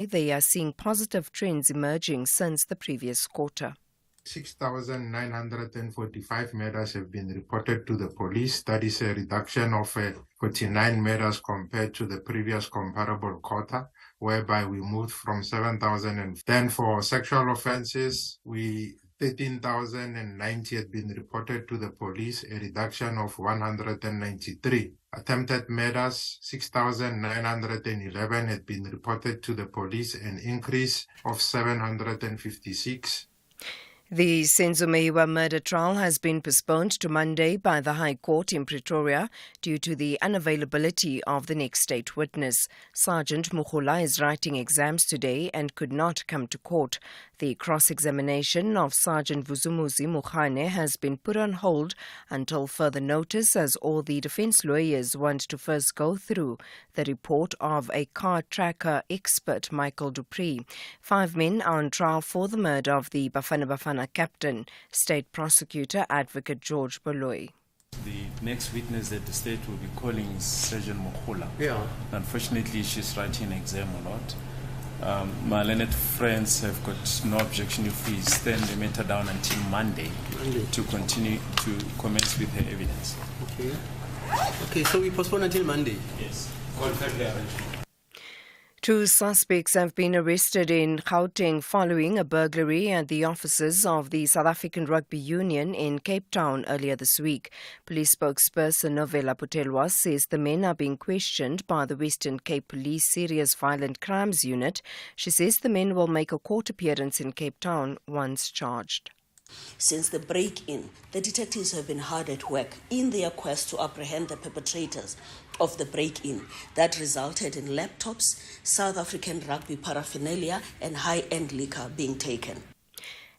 They are seeing positive trends emerging since the previous quarter. 6,945 murders have been reported to the police. That is a reduction of 49 murders compared to the previous comparable quarter, whereby we moved from 7,000. And then for sexual offenses, 13,090 had been reported to the police, a reduction of 193. Attempted murders, 6,911 had been reported to the police, an increase of 756. The Senzo murder trial has been postponed to Monday by the High Court in Pretoria due to the unavailability of the next state witness. Sergeant Mukula is writing exams today and could not come to court. The cross-examination of Sergeant Vuzumuzi Mukhane has been put on hold until further notice, as all the defense lawyers want to first go through the report of a car tracker expert, Michael Dupree. 5 men are on trial for the murder of the Bafana Bafana captain, State Prosecutor Advocate George Boloy. The next witness that the state will be calling is Sergeant Mukula. Yeah. Unfortunately, she's writing an exam a lot. My learned friends have got no objection if we stand the matter down until Monday to continue to commence with her evidence. Okay, so we postpone until Monday? Yes. Confirm the arrangement. 2 suspects have been arrested in Gauteng following a burglary at the offices of the South African Rugby Union in Cape Town earlier this week. Police spokesperson Novella Putelwa says the men are being questioned by the Western Cape Police Serious Violent Crimes Unit. She says the men will make a court appearance in Cape Town once charged. Since the break-in, the detectives have been hard at work in their quest to apprehend the perpetrators of the break-in that resulted in laptops, South African rugby paraphernalia and high-end liquor being taken.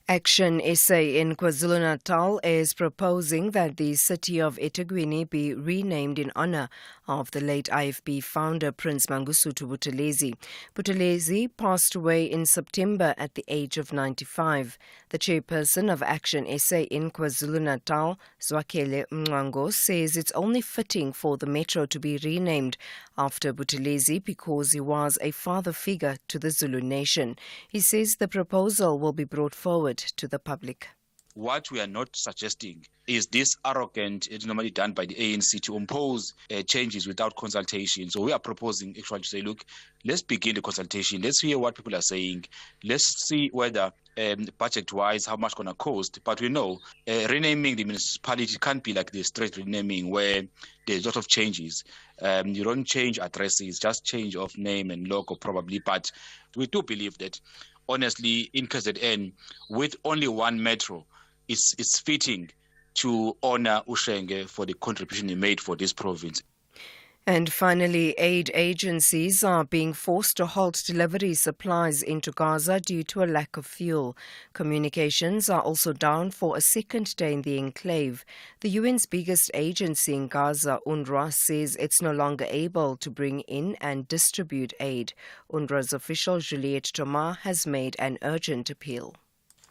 Action SA in KwaZulu-Natal is proposing that the city of eThekwini be renamed in honor of the late IFB founder Prince Mangosuthu Buthelezi. Buthelezi passed away in September at the age of 95. The chairperson of Action SA in KwaZulu-Natal, Zwakele Mngwango, says it's only fitting for the metro to be renamed after Buthelezi because he was a father figure to the Zulu nation. He says the proposal will be brought forward to the public. What we are not suggesting is this arrogant, it's normally done by the ANC to impose changes without consultation. So we are proposing actually to say, look, let's begin the consultation. Let's hear what people are saying. Let's see whether budget-wise, how much going to cost. But we know renaming the municipality can't be like the straight renaming where there's a lot of changes. You don't change addresses, just change of name and logo probably. But we do believe that, honestly, in KZN, with only one metro, it's fitting to honor Ushenge for the contribution he made for this province. And finally, aid agencies are being forced to halt delivery supplies into Gaza due to a lack of fuel. Communications are also down for a second day in the enclave. The UN's biggest agency in Gaza, UNRWA, says it's no longer able to bring in and distribute aid. UNRWA's official, Juliette Thomas, has made an urgent appeal.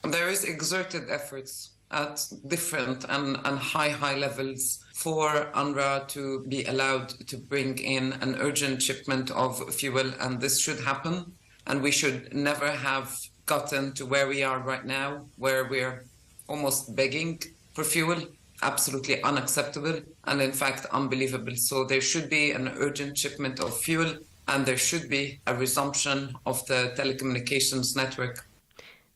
There is exerted efforts at different and high levels for UNRWA to be allowed to bring in an urgent shipment of fuel, and this should happen. And we should never have gotten to where we are right now, where we're almost begging for fuel. Absolutely unacceptable and in fact unbelievable. So there should be an urgent shipment of fuel, and there should be a resumption of the telecommunications network.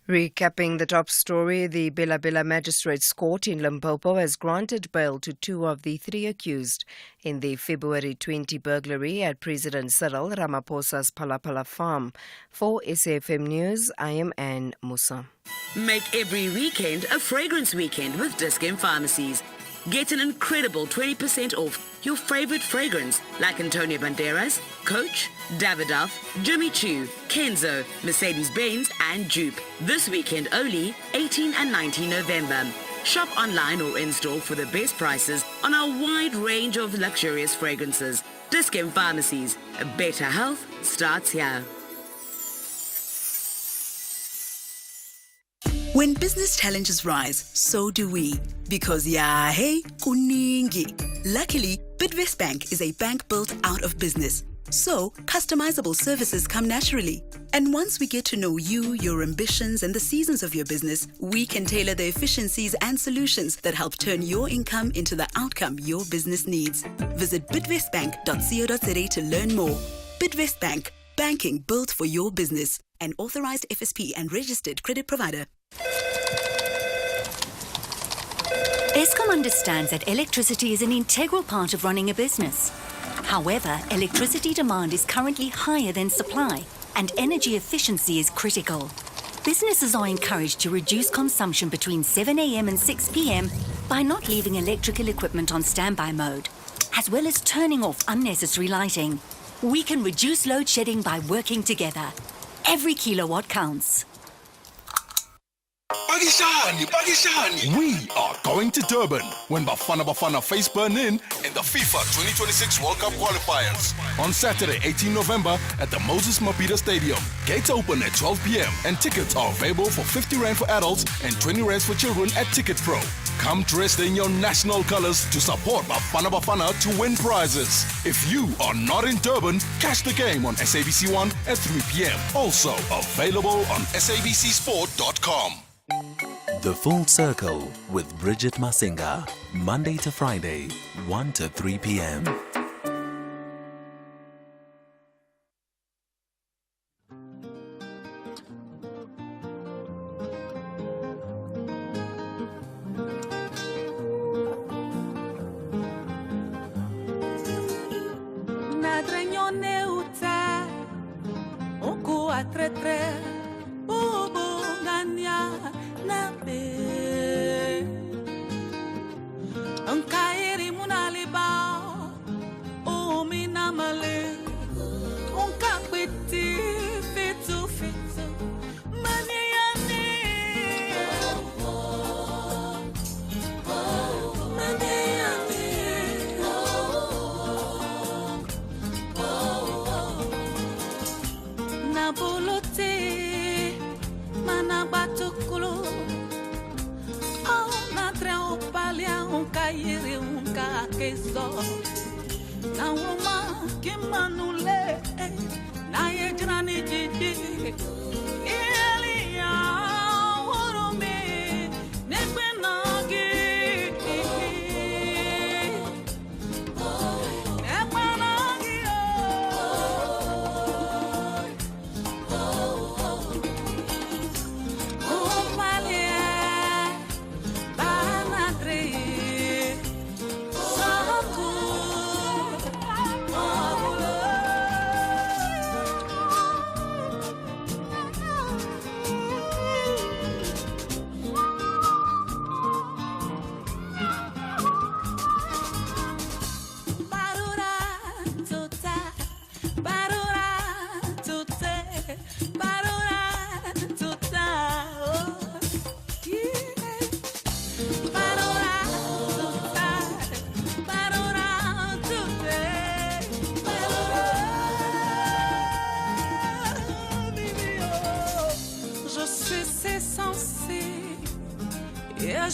Recapping the top story, the Bela Bela Magistrates Court in Limpopo has granted bail to 2 of the 3 accused in the February 20 burglary at President Cyril Ramaphosa's Palapala farm. For SAFM News, I am Anne Musa. Make every weekend a fragrance weekend with Dis-Chem Pharmacies. Get an incredible 20% off your favorite fragrance like Antonio Banderas, Coach, Davidoff, Jimmy Choo, Kenzo, Mercedes-Benz and Jupe. This weekend only, 18 and 19 November. Shop online or in-store for the best prices on our wide range of luxurious fragrances. Dis-Chem Pharmacies. Better health starts here. When business challenges rise, so do we. Because hey, kuningi. Luckily, Bidvest Bank is a bank built out of business. So, customizable services come naturally. And once we get to know you, your ambitions, and the seasons of your business, we can tailor the efficiencies and solutions that help turn your income into the outcome your business needs. Visit bidvestbank.co.za to learn more. Bidvest Bank, banking built for your business. An authorized FSP and registered credit provider. Eskom understands that electricity is an integral part of running a business. However, electricity demand is currently higher than supply, and energy efficiency is critical. Businesses are encouraged to reduce consumption between 7 a.m. and 6 p.m. by not leaving electrical equipment on standby mode, as well as turning off unnecessary lighting. We can reduce load shedding by working together. Every kilowatt counts. Pakishani. We are going to Durban when Bafana face Benin in the FIFA 2026 World Cup qualifiers. On Saturday, 18 November at the Moses Mabhida Stadium. Gates open at 12 p.m. and tickets are available for 50 Rand for adults and 20 Rand for children at Ticket Pro. Come dressed in your national colors to support Bafana to win prizes. If you are not in Durban, catch the game on SABC1 at 3 p.m. Also available on sabcsport.com. The Full Circle with Bridget Masinga, Monday to Friday, 1 to 3 p.m.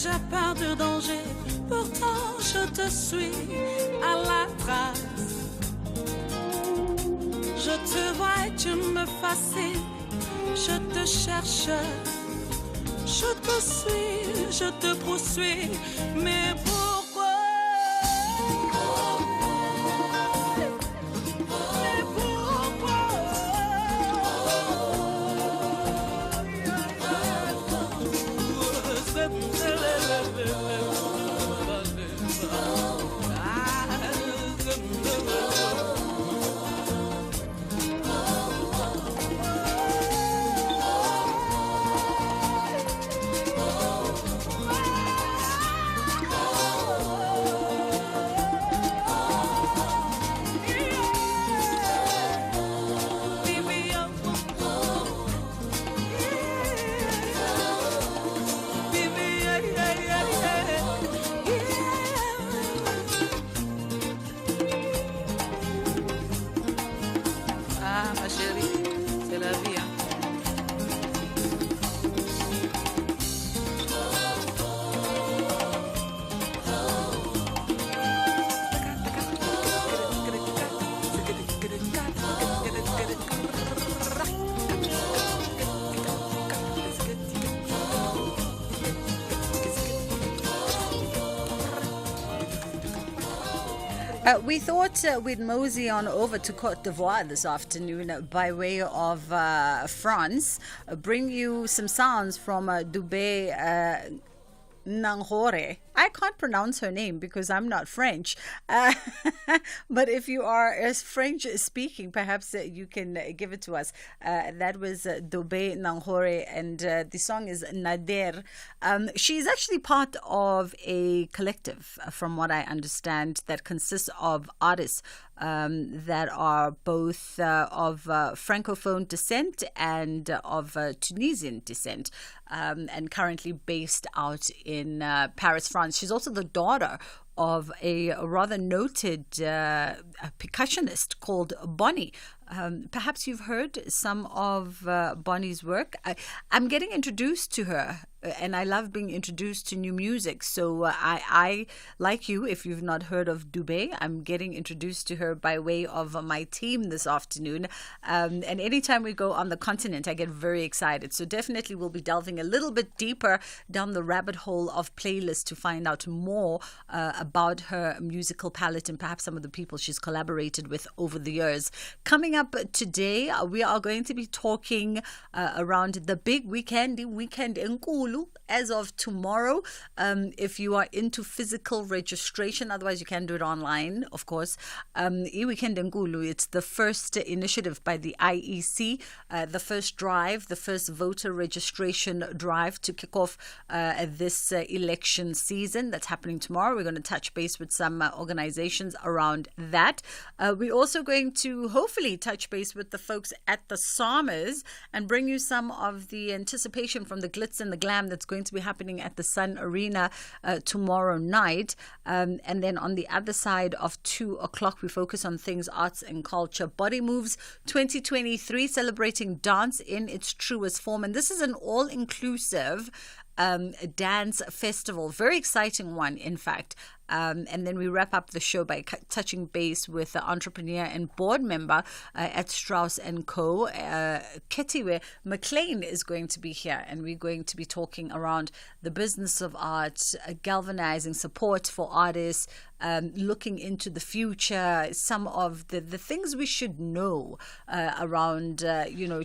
J'ai peur du danger, pourtant je te suis à la trace. Je te vois et tu me fascines, je te cherche, je te suis, je te poursuis, mais pourquoi? Mais pourquoi? We thought we'd mosey on over to Côte d'Ivoire this afternoon by way of France, bring you some sounds from Dubé Nangore. I can't pronounce her name because I'm not French. But if you are French speaking, perhaps you can give it to us. That was Dubé Nangore, and the song is Nader. She's actually part of a collective, from what I understand, that consists of artists that are both of Francophone descent and of Tunisian descent, and currently based out in Paris, France. She's also the daughter of a rather noted percussionist called Bonnie. Perhaps you've heard some of Bonnie's work. I'm getting introduced to her, and I love being introduced to new music. So I like you, if you've not heard of Dubé, I'm getting introduced to her by way of my team this afternoon. And anytime we go on the continent, I get very excited. So definitely we'll be delving a little bit deeper down the rabbit hole of playlists to find out more about her musical palette and perhaps some of the people she's collaborated with over the years. Coming up today, we are going to be talking around the big weekend enkulu as of tomorrow. If you are into physical registration, otherwise you can do it online, of course. Weekend enkulu, it's the first initiative by the IEC, the first drive, the first voter registration drive to kick off this election season that's happening tomorrow. We're going to touch base with some organizations around that. We're also going to hopefully touch base with the folks at the SARMers and bring you some of the anticipation from the glitz and the glam that's going to be happening at the Sun Arena tomorrow night. And then on the other side of 2 o'clock, we focus on things arts and culture. Body Moves 2023, celebrating dance in its truest form. And this is an all-inclusive dance festival. Very exciting one, in fact. And then we wrap up the show by touching base with the entrepreneur and board member at Strauss & Co. Ketiwe McLean is going to be here, and we're going to be talking around the business of art, galvanizing support for artists, looking into the future, some of the things we should know around,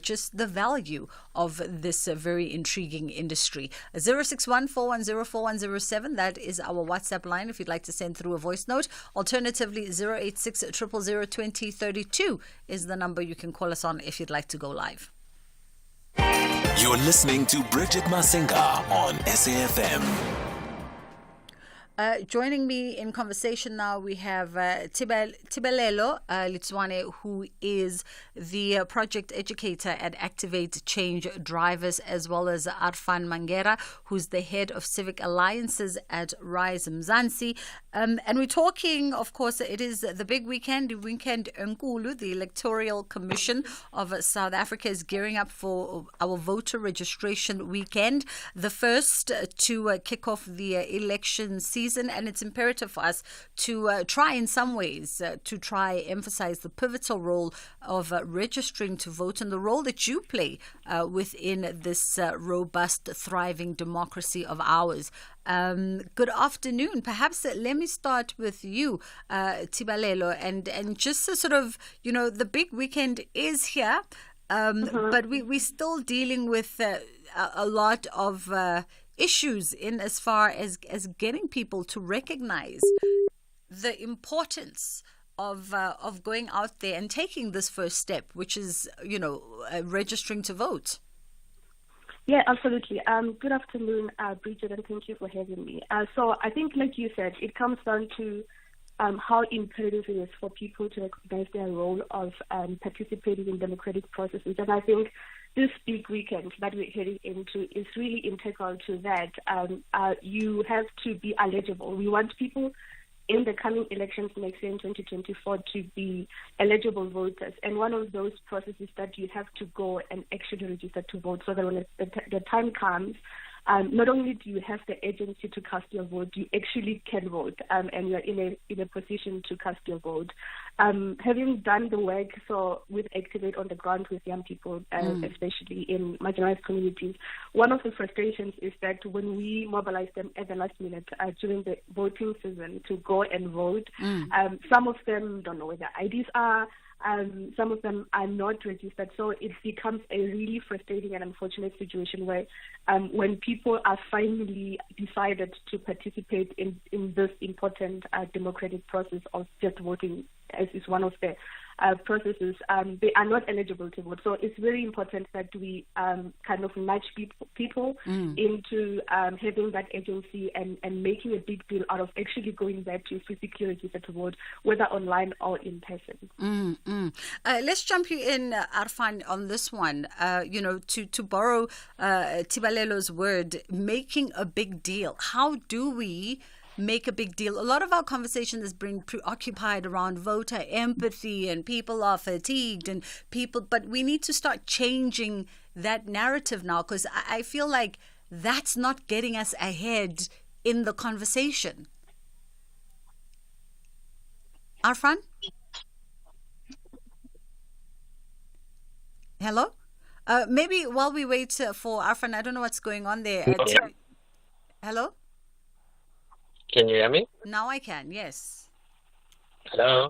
just the value of this very intriguing industry. 061-410-4107, that is our WhatsApp line if you'd like to send through a voice note. Alternatively, 086-000-2032 is the number you can call us on if you'd like to go live. You're listening to Bridget Masinga on SAFM. Joining me in conversation now, we have Tibelelo Litswane, who is the project educator at Activate Change Drivers, as well as Arfan Mangera, who's the head of civic alliances at Rise Mzansi. And we're talking, of course, it is the big weekend Nkulu. The Electoral Commission of South Africa is gearing up for our voter registration weekend, the first to kick off the election season. And it's imperative for us to try in some ways to try emphasize the pivotal role of registering to vote and the role that you play within this robust, thriving democracy of ours. Good afternoon. Perhaps let me start with you, Tibalelo, and just to sort of, the big weekend is here, but we're still dealing with a lot of issues in as far as getting people to recognize the importance of going out there and taking this first step, which is, registering to vote. Yeah, absolutely. Good afternoon, Bridget, and thank you for having me. So I think, like you said, it comes down to how imperative it is for people to recognize their role of participating in democratic processes. And I think this big weekend that we're heading into is really integral to that. You have to be eligible. We want people in the coming elections next year in 2024 to be eligible voters. And one of those processes that you have to go and actually register to vote so that when the time comes, not only do you have the agency to cast your vote, you actually can vote, and you're in a position to cast your vote. Having done the work with Activate on the ground with young people, especially in marginalized communities, one of the frustrations is that when we mobilize them at the last minute during the voting season to go and vote, some of them don't know where their IDs are. Some of them are not registered, so it becomes a really frustrating and unfortunate situation where when people are finally decided to participate in this important democratic process of just voting, as is one of the processes, they are not eligible to vote. So it's very important that we kind of nudge people into having that agency and making a big deal out of actually going there to physically register to vote, whether online or in person. Let's jump you in, Arfan, on this one. To borrow Tibalelo's word, making a big deal. How do we make a big deal? A lot of our conversation has been preoccupied around voter empathy and people are fatigued but we need to start changing that narrative now, because I feel like that's not getting us ahead in the conversation. Arfan? Hello? Maybe while we wait for Arfan, I don't know what's going on there. Hello? Can you hear me? Now I can, yes. Hello.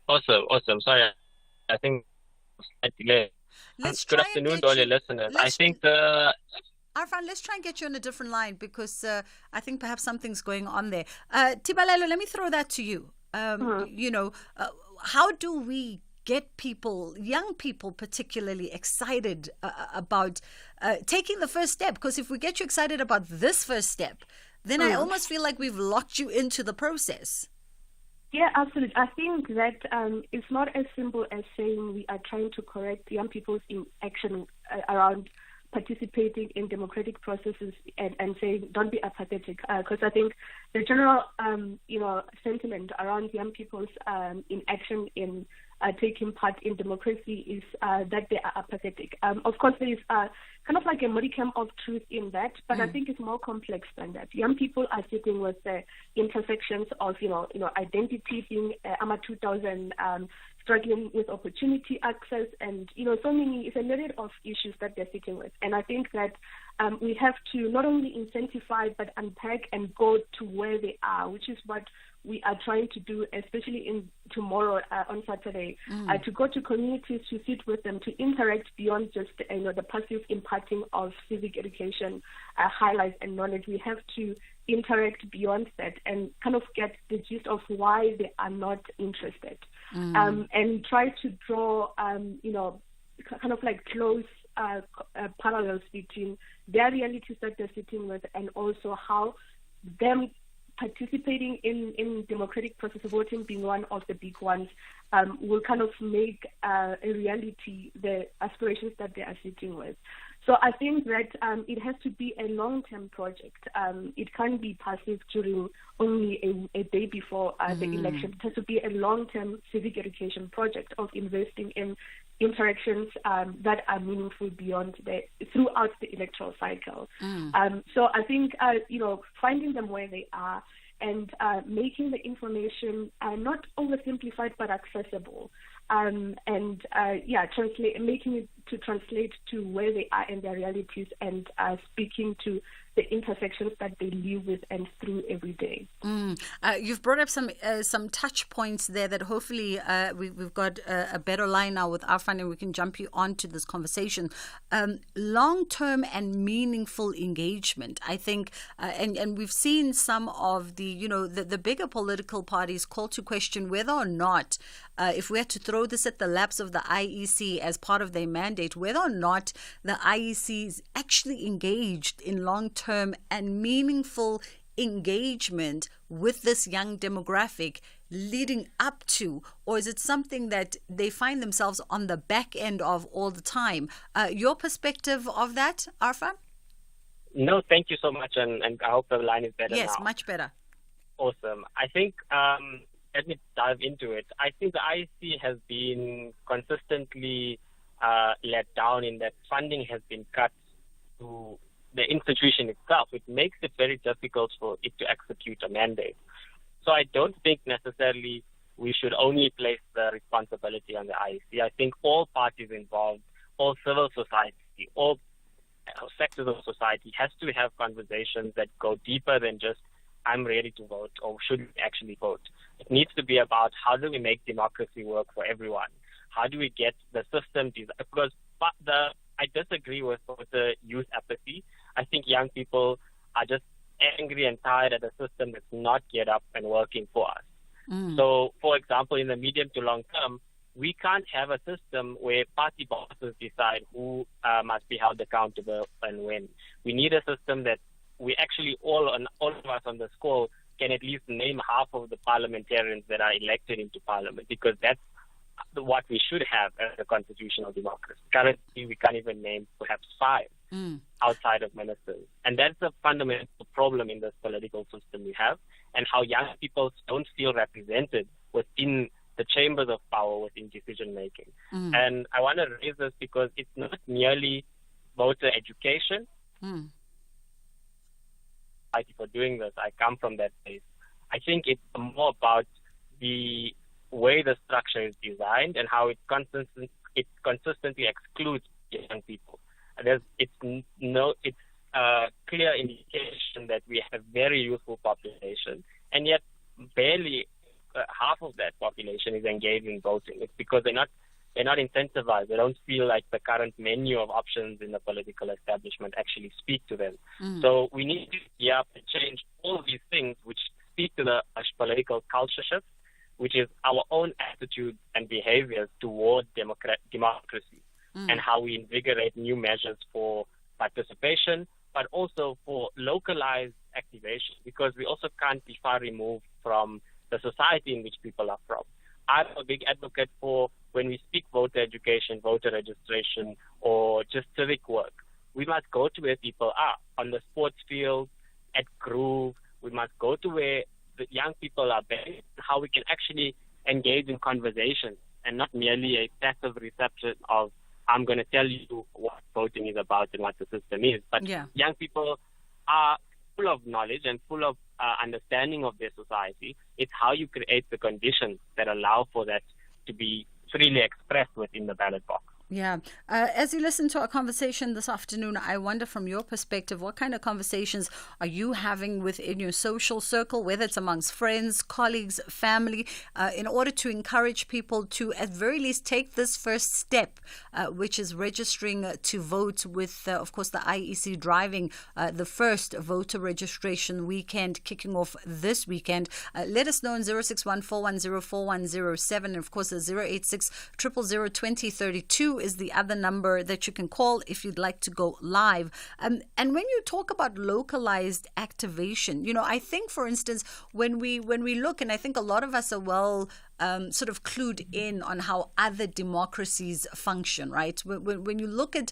Awesome. Sorry, I think slight delay. Good afternoon to all your listeners. I think Arfan, let's try and get you on a different line because I think perhaps something's going on there. Tibalelo, let me throw that to you. How do we get people, young people particularly, excited about taking the first step? Because if we get you excited about this first step, then I almost feel like we've locked you into the process. Yeah, absolutely. I think that it's not as simple as saying we are trying to correct young people's inaction around participating in democratic processes and saying don't be apathetic. Because I think the general sentiment around young people's inaction in taking part in democracy is that they are apathetic. Of course, there is kind of like a modicum of truth in that, but I think it's more complex than that. Young people are sitting with the intersections of, identity, being AMA 2000, struggling with opportunity access, and, it's a myriad of issues that they're sitting with. And I think that we have to not only incentivize, but unpack and go to where they are, which is what we are trying to do, especially in tomorrow on Saturday, to go to communities, to sit with them, to interact beyond just the passive imparting of civic education, highlights and knowledge. We have to interact beyond that and kind of get the gist of why they are not interested, and try to draw, kind of like close parallels between their realities that they're sitting with and also how them participating in democratic process of voting being one of the big ones will kind of make a reality the aspirations that they are sitting with. So I think that it has to be a long-term project. It can't be passive during only a day before the election. It has to be a long-term civic education project of investing in interactions that are meaningful throughout the electoral cycle. So I think, finding them where they are and making the information not oversimplified but accessible, making it to translate to where they are in their realities and speaking to the intersections that they live with and through every day. You've brought up some touch points there that hopefully we've got a better line now with Arfan and we can jump you onto this conversation. Long-term and meaningful engagement, I think, and we've seen some of the bigger political parties call to question whether or not, if we had to throw this at the laps of the IEC as part of their mandate, whether or not the IEC is actually engaged in long-term and meaningful engagement with this young demographic leading up to, or is it something that they find themselves on the back end of all the time? Your perspective of that, Arfan? No, thank you so much, and I hope the line is better now. Yes, much better. Awesome. I think, let me dive into it. I think the IEC has been consistently let down in that funding has been cut to the institution itself, it makes it very difficult for it to execute a mandate. So I don't think necessarily we should only place the responsibility on the IEC. I think all parties involved, all civil society, all sectors of society has to have conversations that go deeper than just I'm ready to vote or should we actually vote. It needs to be about how do we make democracy work for everyone? How do we get the system designed? Because I disagree with the youth apathy. I think young people are just angry and tired at a system that's not get up and working for us. So, for example, in the medium to long term, we can't have a system where party bosses decide who must be held accountable and when. We need a system that we actually all of us on this call can at least name half of the parliamentarians that are elected into parliament, because that's what we should have as a constitutional democracy. Currently, we can't even name perhaps 5 outside of ministers. And that's a fundamental problem in this political system we have, and how young people don't feel represented within the chambers of power, within decision making. And I want to raise this because it's not merely voter education. For doing this, I come from that place. I think it's more about the way the structure is designed and how it consistently excludes young people. It's a clear indication that we have a very youthful population, and yet barely half of that population is engaged in voting. It's because they're not incentivized. They don't feel like the current menu of options in the political establishment actually speak to them. So we need to gear up and change all of these things which speak to the political culture shift, which is our own attitudes and behaviors toward democracy, and how we invigorate new measures for participation, but also for localized activation, because we also can't be far removed from the society in which people are from. I'm a big advocate for when we speak voter education, voter registration, or just civic work, we must go to where people are, on the sports field, at Groove. We must go to where the young people are based, how we can actually engage in conversation and not merely a passive reception of, I'm going to tell you what voting is about and what the system is. But young people are full of knowledge and full of understanding of their society. It's how you create the conditions that allow for that to be freely expressed within the ballot box. Yeah. As you listen to our conversation this afternoon, I wonder from your perspective, what kind of conversations are you having within your social circle, whether it's amongst friends, colleagues, family, in order to encourage people to at very least take this first step, which is registering to vote with, of course, the IEC driving the first voter registration weekend kicking off this weekend. Let us know on 0614104107, and of course the 086 000 2032 is the other number that you can call if you'd like to go live. And when you talk about localized activation, I think, for instance, when we look, and I think a lot of us are well sort of clued in on how other democracies function, right? When you look at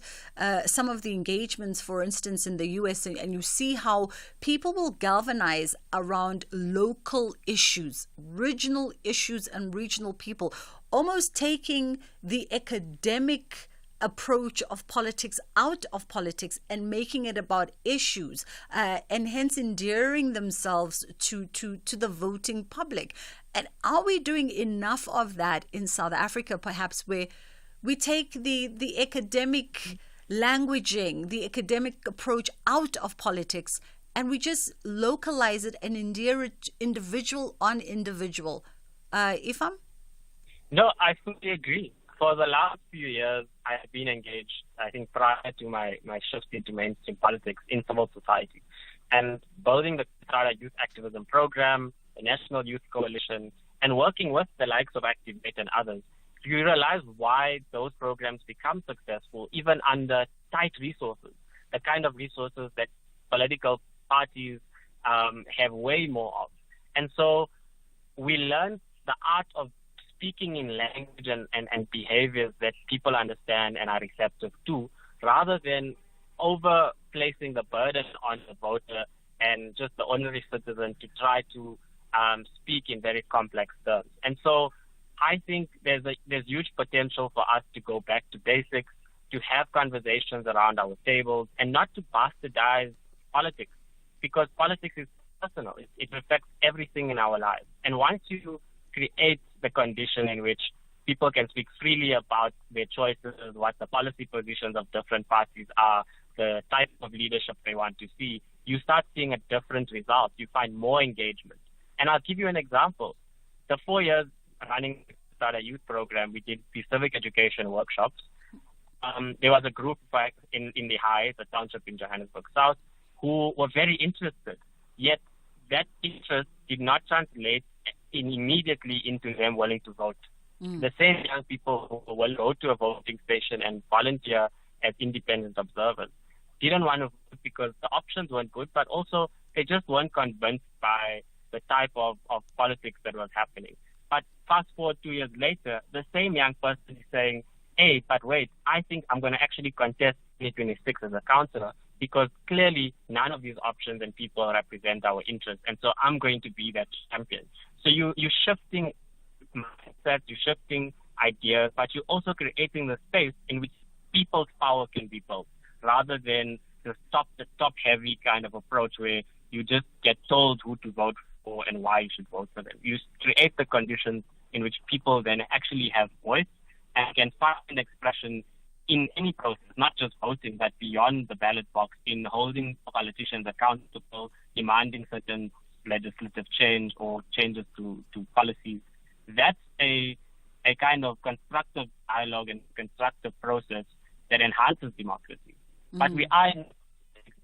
some of the engagements, for instance, in the US, and you see how people will galvanize around local issues, regional issues and regional people, almost taking the academic approach of politics out of politics and making it about issues, and hence endearing themselves to the voting public. And are we doing enough of that in South Africa, perhaps, where we take the academic languaging, the academic approach out of politics, and we just localize it and endear it individual on individual? Ifam? No, I fully agree. For the last few years, I have been engaged, I think prior to my shift into mainstream politics, in civil society. And building the Strada Youth Activism Program, the National Youth Coalition, and working with the likes of Activate and others, you realize why those programs become successful even under tight resources, the kind of resources that political parties have way more of. And so we learn the art of speaking in language and behaviors that people understand and are receptive to, rather than over placing the burden on the voter and just the ordinary citizen to try to speak in very complex terms. And so I think there's huge potential for us to go back to basics, to have conversations around our tables and not to bastardize politics, because politics is personal. It affects everything in our lives. And once you create the condition in which people can speak freely about their choices, what the policy positions of different parties are, the type of leadership they want to see, you start seeing a different result. You find more engagement. And I'll give you an example. The 4 years running the youth program, we did the civic education workshops. There was a group in the High, the township in Johannesburg South, who were very interested. Yet that interest did not translate immediately into them willing to vote. The same young people who will go to a voting station and volunteer as independent observers didn't want to vote because the options weren't good, but also they just weren't convinced by the type of politics that was happening. But fast forward 2 years later, the same young person is saying, hey, but wait, I think I'm going to actually contest 2026 as a councillor because clearly none of these options and people represent our interests. And so I'm going to be that champion. So you're shifting mindset, you're shifting ideas, but you're also creating the space in which people's power can be built, rather than the top heavy kind of approach where you just get told who to vote for and why you should vote for them. You create the conditions in which people then actually have voice and can find expression in any process, not just voting, but beyond the ballot box, in holding politicians accountable, demanding certain legislative change or changes to policies. That's a kind of constructive dialogue and constructive process that enhances democracy. But we are in a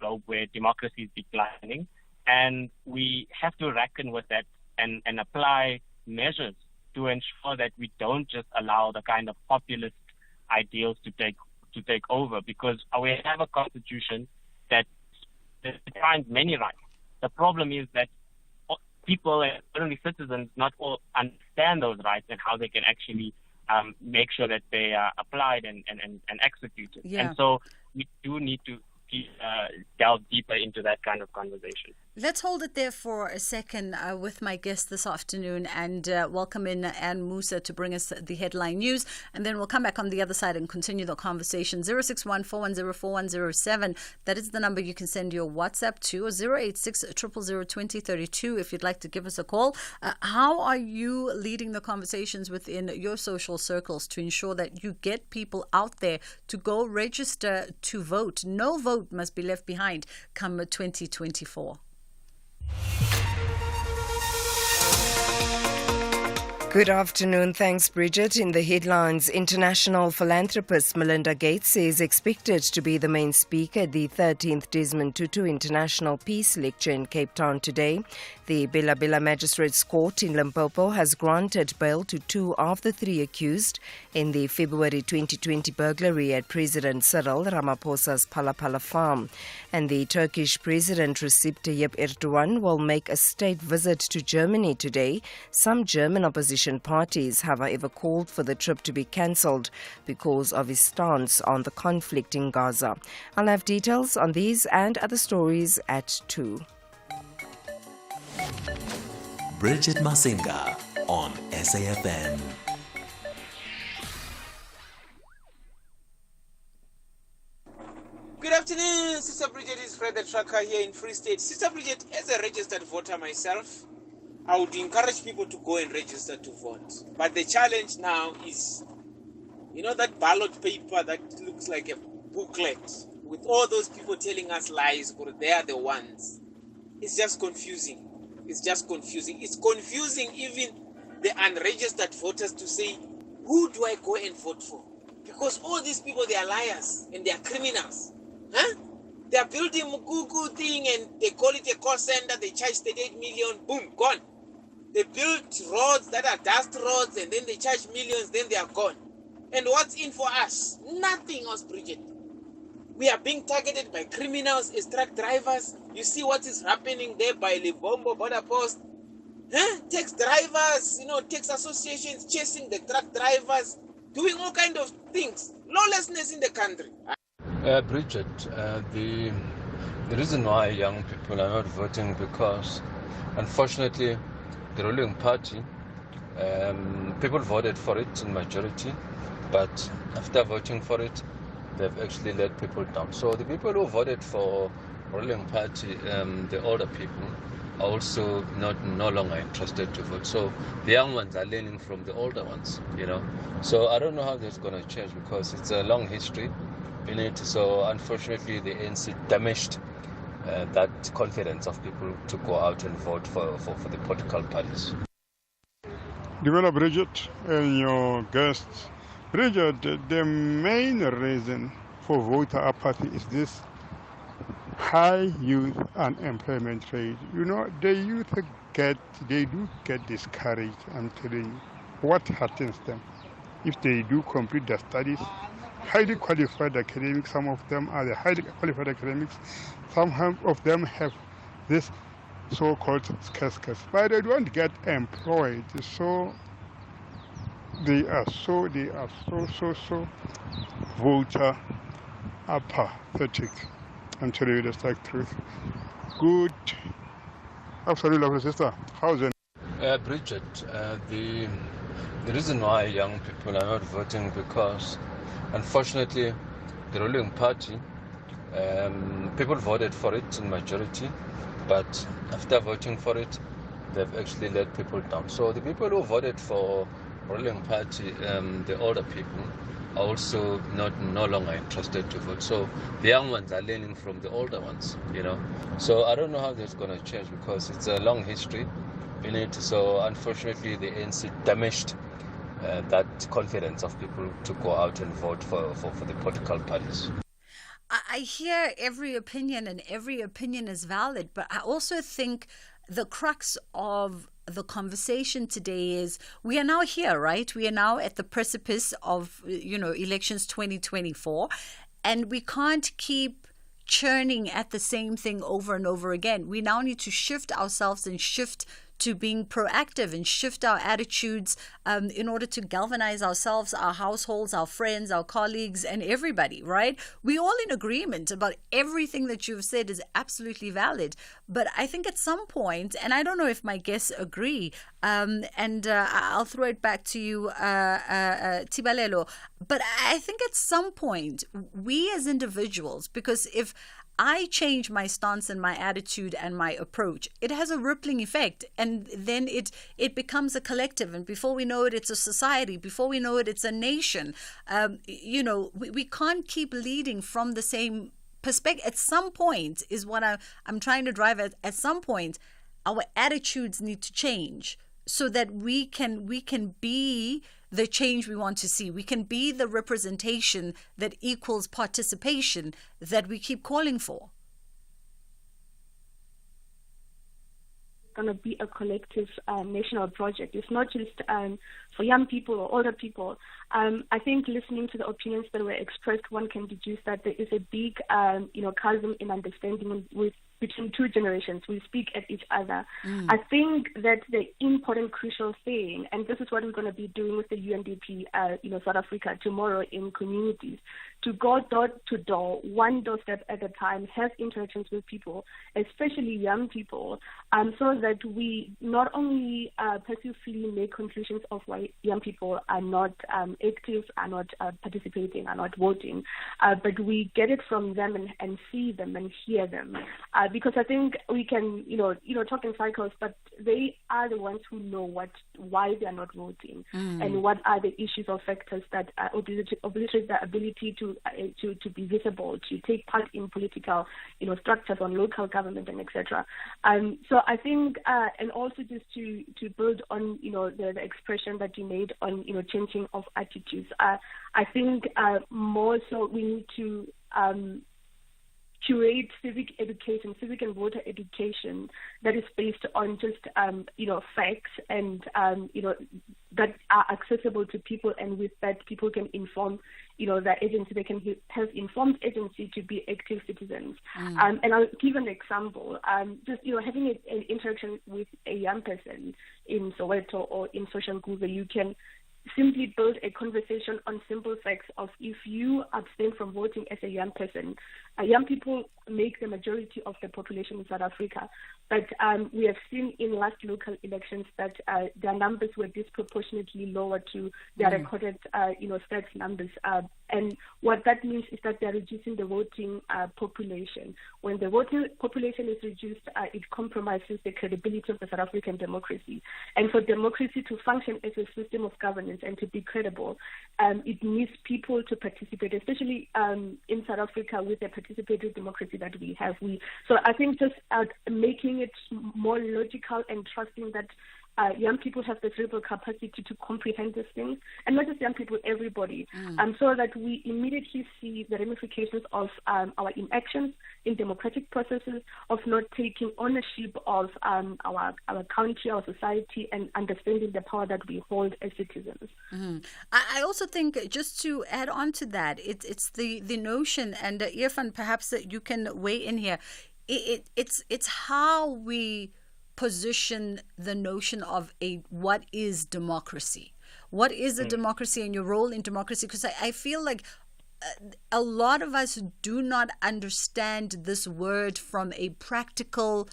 globe where democracy is declining, and we have to reckon with that and apply measures to ensure that we don't just allow the kind of populist ideals to take over, because we have a constitution that defines many rights. The problem is that people, not only citizens, not all understand those rights and how they can actually make sure that they are applied and executed. Yeah. And so we do need to delve deeper into that kind of conversation. Let's hold it there for a second with my guest this afternoon and welcome in Anne Musa to bring us the headline news, and then we'll come back on the other side and continue the conversation. 061-410-4107. That is the number you can send your WhatsApp to, or 086-000-2032 if you'd like to give us a call. How are you leading the conversations within your social circles to ensure that you get people out there to go register to vote? No vote must be left behind come 2024. Good afternoon. Thanks, Bridget. In the headlines, international philanthropist Melinda Gates is expected to be the main speaker at the 13th Desmond Tutu International Peace Lecture in Cape Town today. The Bela Bela Magistrates Court in Limpopo has granted bail to 2 of the 3 accused in the February 2020 burglary at President Cyril Ramaphosa's Palapala farm. And the Turkish President Recep Tayyip Erdogan will make a state visit to Germany today. Some German opposition parties have, however, called for the trip to be cancelled because of his stance on the conflict in Gaza. I'll have details on these and other stories at 2. Bridget Masinga on SAFM. Good afternoon, Sister Bridget. Is Fred the Tracker here in Free State. Sister Bridget, as a registered voter myself, I would encourage people to go and register to vote. But the challenge now is, that ballot paper that looks like a booklet with all those people telling us lies, but they are the ones. It's just confusing. It's confusing even the unregistered voters to say, who do I go and vote for? Because all these people, they are liars and they are criminals. They are building Mugugu thing and they call it a call center. They charge 38 million. Boom, gone. They build roads that are dust roads and then they charge millions, then they are gone. And what's in for us? Nothing else, Bridget. We are being targeted by criminals as truck drivers. You see what is happening there by Livombo border post. Tax drivers, tax associations chasing the truck drivers, doing all kind of things. Lawlessness in the country. Bridget, the reason why young people are not voting because, unfortunately, the ruling party, people voted for it in majority, but after voting for it, they've actually let people down. So the people who voted for ruling party, the older people, are also no longer interested to vote. So the young ones are learning from the older ones, So I don't know how that's going to change because it's a long history in it. So unfortunately, the ANC damaged that confidence of people to go out and vote for the political parties. Develop Bridget and your guests. Bridget, the main reason for voter apathy is this high youth unemployment rate. The youth do get discouraged, I'm telling you. What happens them? If they do complete their studies, highly qualified academics, some of them are the highly qualified academics, some of them have this so-called skills, but they don't get employed, so they are so voter apathetic. I'm telling you the stark truth. Good. Absolutely, lovely sister. How's it? Bridget, the reason why young people are not voting because, unfortunately, the ruling party, people voted for it in majority, but after voting for it, they've actually let people down. So the people who voted for ruling party, the older people, are also no longer interested to vote. So the young ones are learning from the older ones, So I don't know how that's going to change because it's a long history in it. So unfortunately, the ANC damaged that confidence of people to go out and vote for the political parties. I hear every opinion and every opinion is valid, but I also think the crux of the conversation today is we are now here, right? We are now at the precipice of, elections 2024, and we can't keep churning at the same thing over and over again. We now need to shift ourselves and shift to being proactive and shift our attitudes in order to galvanize ourselves, our households, our friends, our colleagues, and everybody, right? We're all in agreement about everything that you've said is absolutely valid. But I think at some point, and I don't know if my guests agree, and I'll throw it back to you, Tibalelo, but I think at some point, we as individuals, because if I change my stance and my attitude and my approach, it has a rippling effect, and then it becomes a collective, and before we know it, it's a society. Before we know it, it's a nation. We can't keep leading from the same perspective. At some point is what I'm trying to drive at. At some point, our attitudes need to change so that we can be the change we want to see. We can be the representation that equals participation that we keep calling for. Going to be a collective national project. It's not just for young people or older people. I think listening to the opinions that were expressed, one can deduce that there is a big, chasm in understanding between two generations. We speak at each other. I think that the important, crucial thing, and this is what we're going to be doing with the UNDP, South Africa tomorrow in communities, to go door to door, one doorstep at a time, have interactions with people, especially young people, so that we not only passively make conclusions of why young people are not active, are not participating, are not voting, but we get it from them and see them and hear them. Because I think we can, talk in cycles, but they are the ones who know why they are not voting and what are the issues or factors that obliterate the ability to be visible, to take part in political, structures on local government and etc. So I think, and also just to build on, the expression that you made on, changing of attitudes. I think more so we need to curate civic and voter education that is based on just, facts and, that are accessible to people, and with that people can inform, the agency, they can have informed agency to be active citizens. And I'll give an example. Just, having an interaction with a young person in Soweto or in Social Group, where you can simply build a conversation on simple facts of if you abstain from voting as a young person. Young people make the majority of the population in South Africa. But we have seen in last local elections that their numbers were disproportionately lower to their recorded, stats numbers. And what that means is that they're reducing the voting population. When the voting population is reduced, it compromises the credibility of the South African democracy. And for democracy to function as a system of governance and to be credible, it needs people to participate, especially in South Africa with the participatory democracy that we have. So I think just making it more logical and trusting that young people have the cerebral capacity to comprehend these things, and not just young people, everybody, so that we immediately see the ramifications of our inactions in democratic processes, of not taking ownership of our country, our society, and understanding the power that we hold as citizens. I also think, just to add on to that, it's the notion, and Irfan, perhaps you can weigh in here, it's how we position the notion of what is democracy? What is a democracy and your role in democracy? Because I feel like a lot of us do not understand this word from a practical,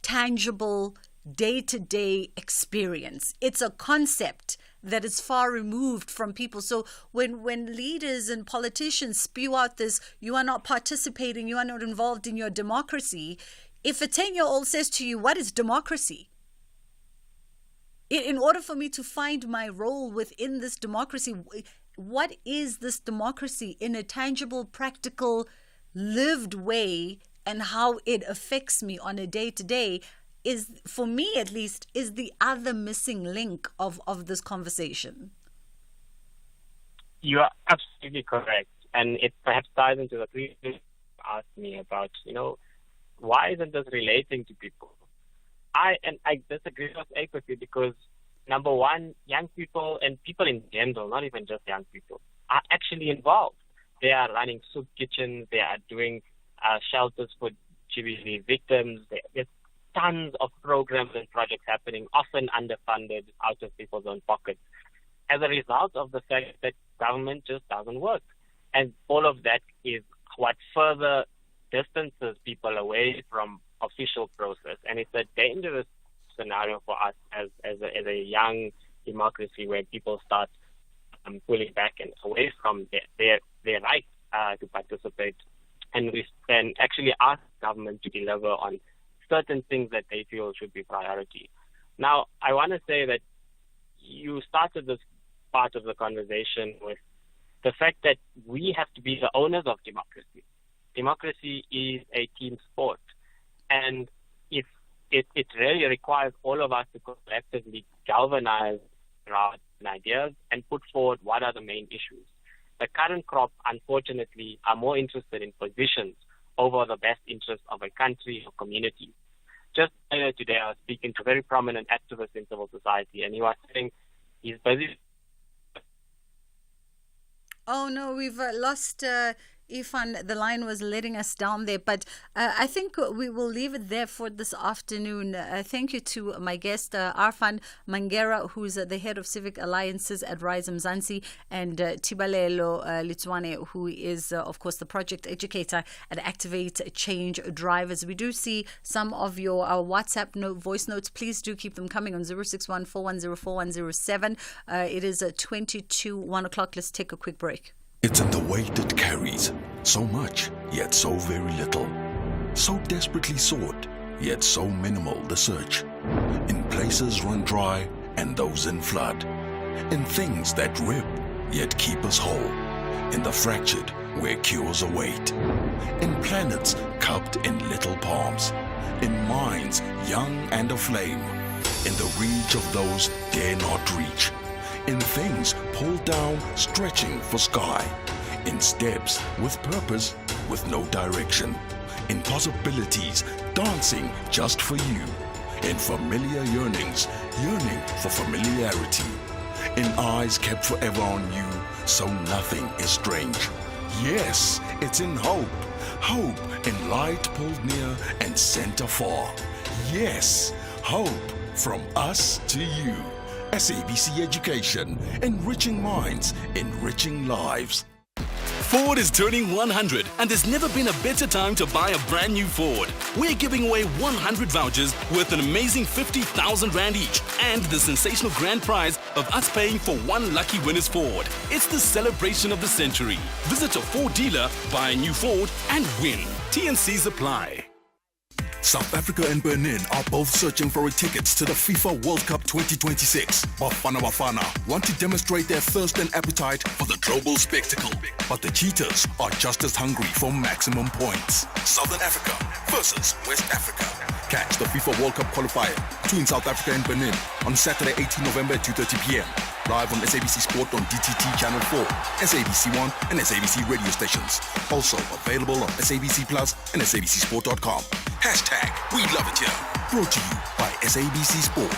tangible, day-to-day experience. It's a concept that is far removed from people. So when leaders and politicians spew out this, you are not participating, you are not involved in your democracy, if a 10-year-old says to you, what is democracy? In order for me to find my role within this democracy, what is this democracy in a tangible, practical, lived way, and how it affects me on a day-to-day is, for me at least, is the other missing link of this conversation. You are absolutely correct. And it perhaps ties into the previous asked me about, why isn't this relating to people? I disagree with equity because, number one, young people and people in general, not even just young people, are actually involved. They are running soup kitchens. They are doing shelters for GBV victims. There's tons of programs and projects happening, often underfunded, out of people's own pockets, as a result of the fact that government just doesn't work. And all of that is what further distances people away from official process, and it's a dangerous scenario for us as a young democracy where people start pulling back and away from their right to participate, and actually ask government to deliver on certain things that they feel should be priority. Now, I want to say that you started this part of the conversation with the fact that we have to be the owners of democracy. Democracy is a team sport, and if it really requires all of us to collectively galvanize our ideas and put forward what are the main issues. The current crop, unfortunately, are more interested in positions over the best interest of a country or community. Just earlier today, I was speaking to a very prominent activist in civil society, and he was saying he's busy. Oh no, we've lost Irfan. The line was letting us down there, but I think we will leave it there for this afternoon. Thank you to my guest, Irfan Mangera, who's the head of Civic Alliances at Rise Mzansi, and Tibalelo Litswane, who is, of course, the project educator at Activate Change Drivers. We do see some of our WhatsApp voice notes. Please do keep them coming on 061-410-4107. It is 1 o'clock. Let's take a quick break. It's in the weight it carries. So much, yet so very little. So desperately sought, yet so minimal the search. In places run dry and those in flood. In things that rip, yet keep us whole. In the fractured, where cures await. In planets cupped in little palms. In minds young and aflame. In the reach of those dare not reach. In things pulled down, stretching for sky. In steps with purpose, with no direction. In possibilities, dancing just for you. In familiar yearnings, yearning for familiarity. In eyes kept forever on you, so nothing is strange. Yes, it's in hope. Hope in light pulled near and sent afar. Yes, hope from us to you. SABC Education, enriching minds, enriching lives. Ford is turning 100 and there's never been a better time to buy a brand new Ford. We're giving away 100 vouchers worth an amazing 50,000 Rand each and the sensational grand prize of us paying for one lucky winner's Ford. It's the celebration of the century. Visit a Ford dealer, buy a new Ford and win. T&Cs apply. South Africa and Benin are both searching for tickets to the FIFA World Cup 2026. Bafana want to demonstrate their thirst and appetite for the global spectacle. But the Cheetahs are just as hungry for maximum points. Southern Africa versus West Africa. Catch the FIFA World Cup qualifier between South Africa and Benin on Saturday, 18 November at 2:30 p.m. Live on SABC Sport on DTT Channel 4, SABC 1 and SABC radio stations. Also available on SABC Plus and SABCSport.com. Hashtag We Love It Here. Brought to you by SABC Sport.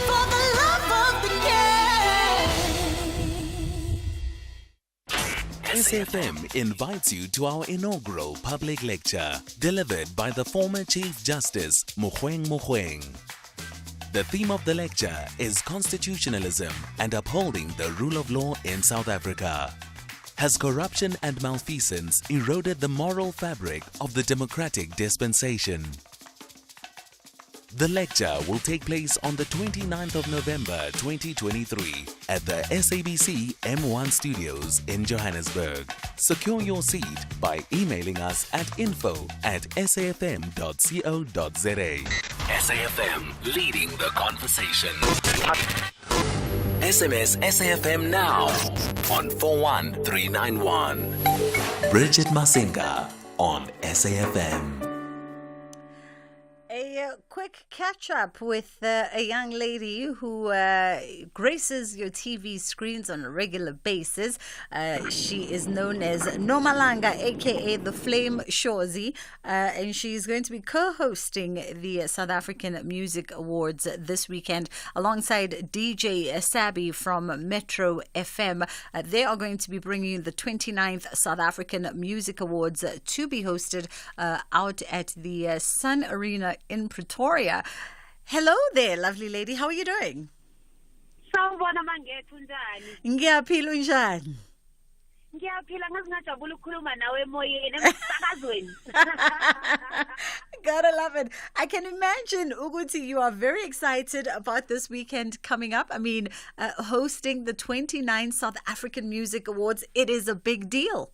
For the love of the game. SAFM invites you to our inaugural public lecture, delivered by the former Chief Justice Mogoeng Mogoeng. The theme of the lecture is constitutionalism and upholding the rule of law in South Africa. Has corruption and malfeasance eroded the moral fabric of the democratic dispensation? The lecture will take place on the 29th of November 2023 at the SABC M1 Studios in Johannesburg. Secure your seat by emailing us at info@safm.co.za. SAFM, leading the conversation. SMS SAFM now on 41391. Bridget Masinga on SAFM. A quick catch up with a young lady who graces your TV screens on a regular basis. She is known as Nomalanga, aka the Flame Shorzy, and she's going to be co-hosting the South African Music Awards this weekend alongside DJ Sabi from Metro FM. They are going to be bringing you the 29th South African Music Awards to be hosted out at the Sun Arena in Pretoria. Hello there, lovely lady. How are you doing? Sawubona mangethu njani? Ngiyaphila unjani? Ngiyaphila ngingajabula ukukhuluma nawe emoyeni emsakazweni. Gotta love it. I can imagine, Uguti, you are very excited about this weekend coming up. I mean, hosting the 29th South African Music Awards. It is a big deal.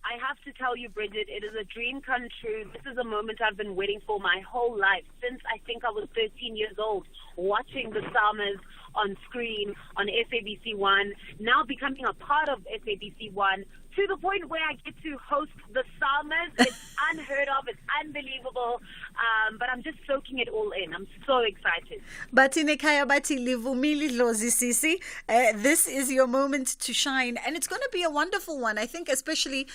I have to tell you, Bridget, it is a dream come true. This is a moment I've been waiting for my whole life, since I think I was 13 years old, watching the Summers on screen on SABC 1, now becoming a part of SABC 1, to the point where I get to host the Summers. It's unheard of. It's unbelievable. But I'm just soaking it all in. I'm so excited. This is your moment to shine, and it's going to be a wonderful one. I think, especially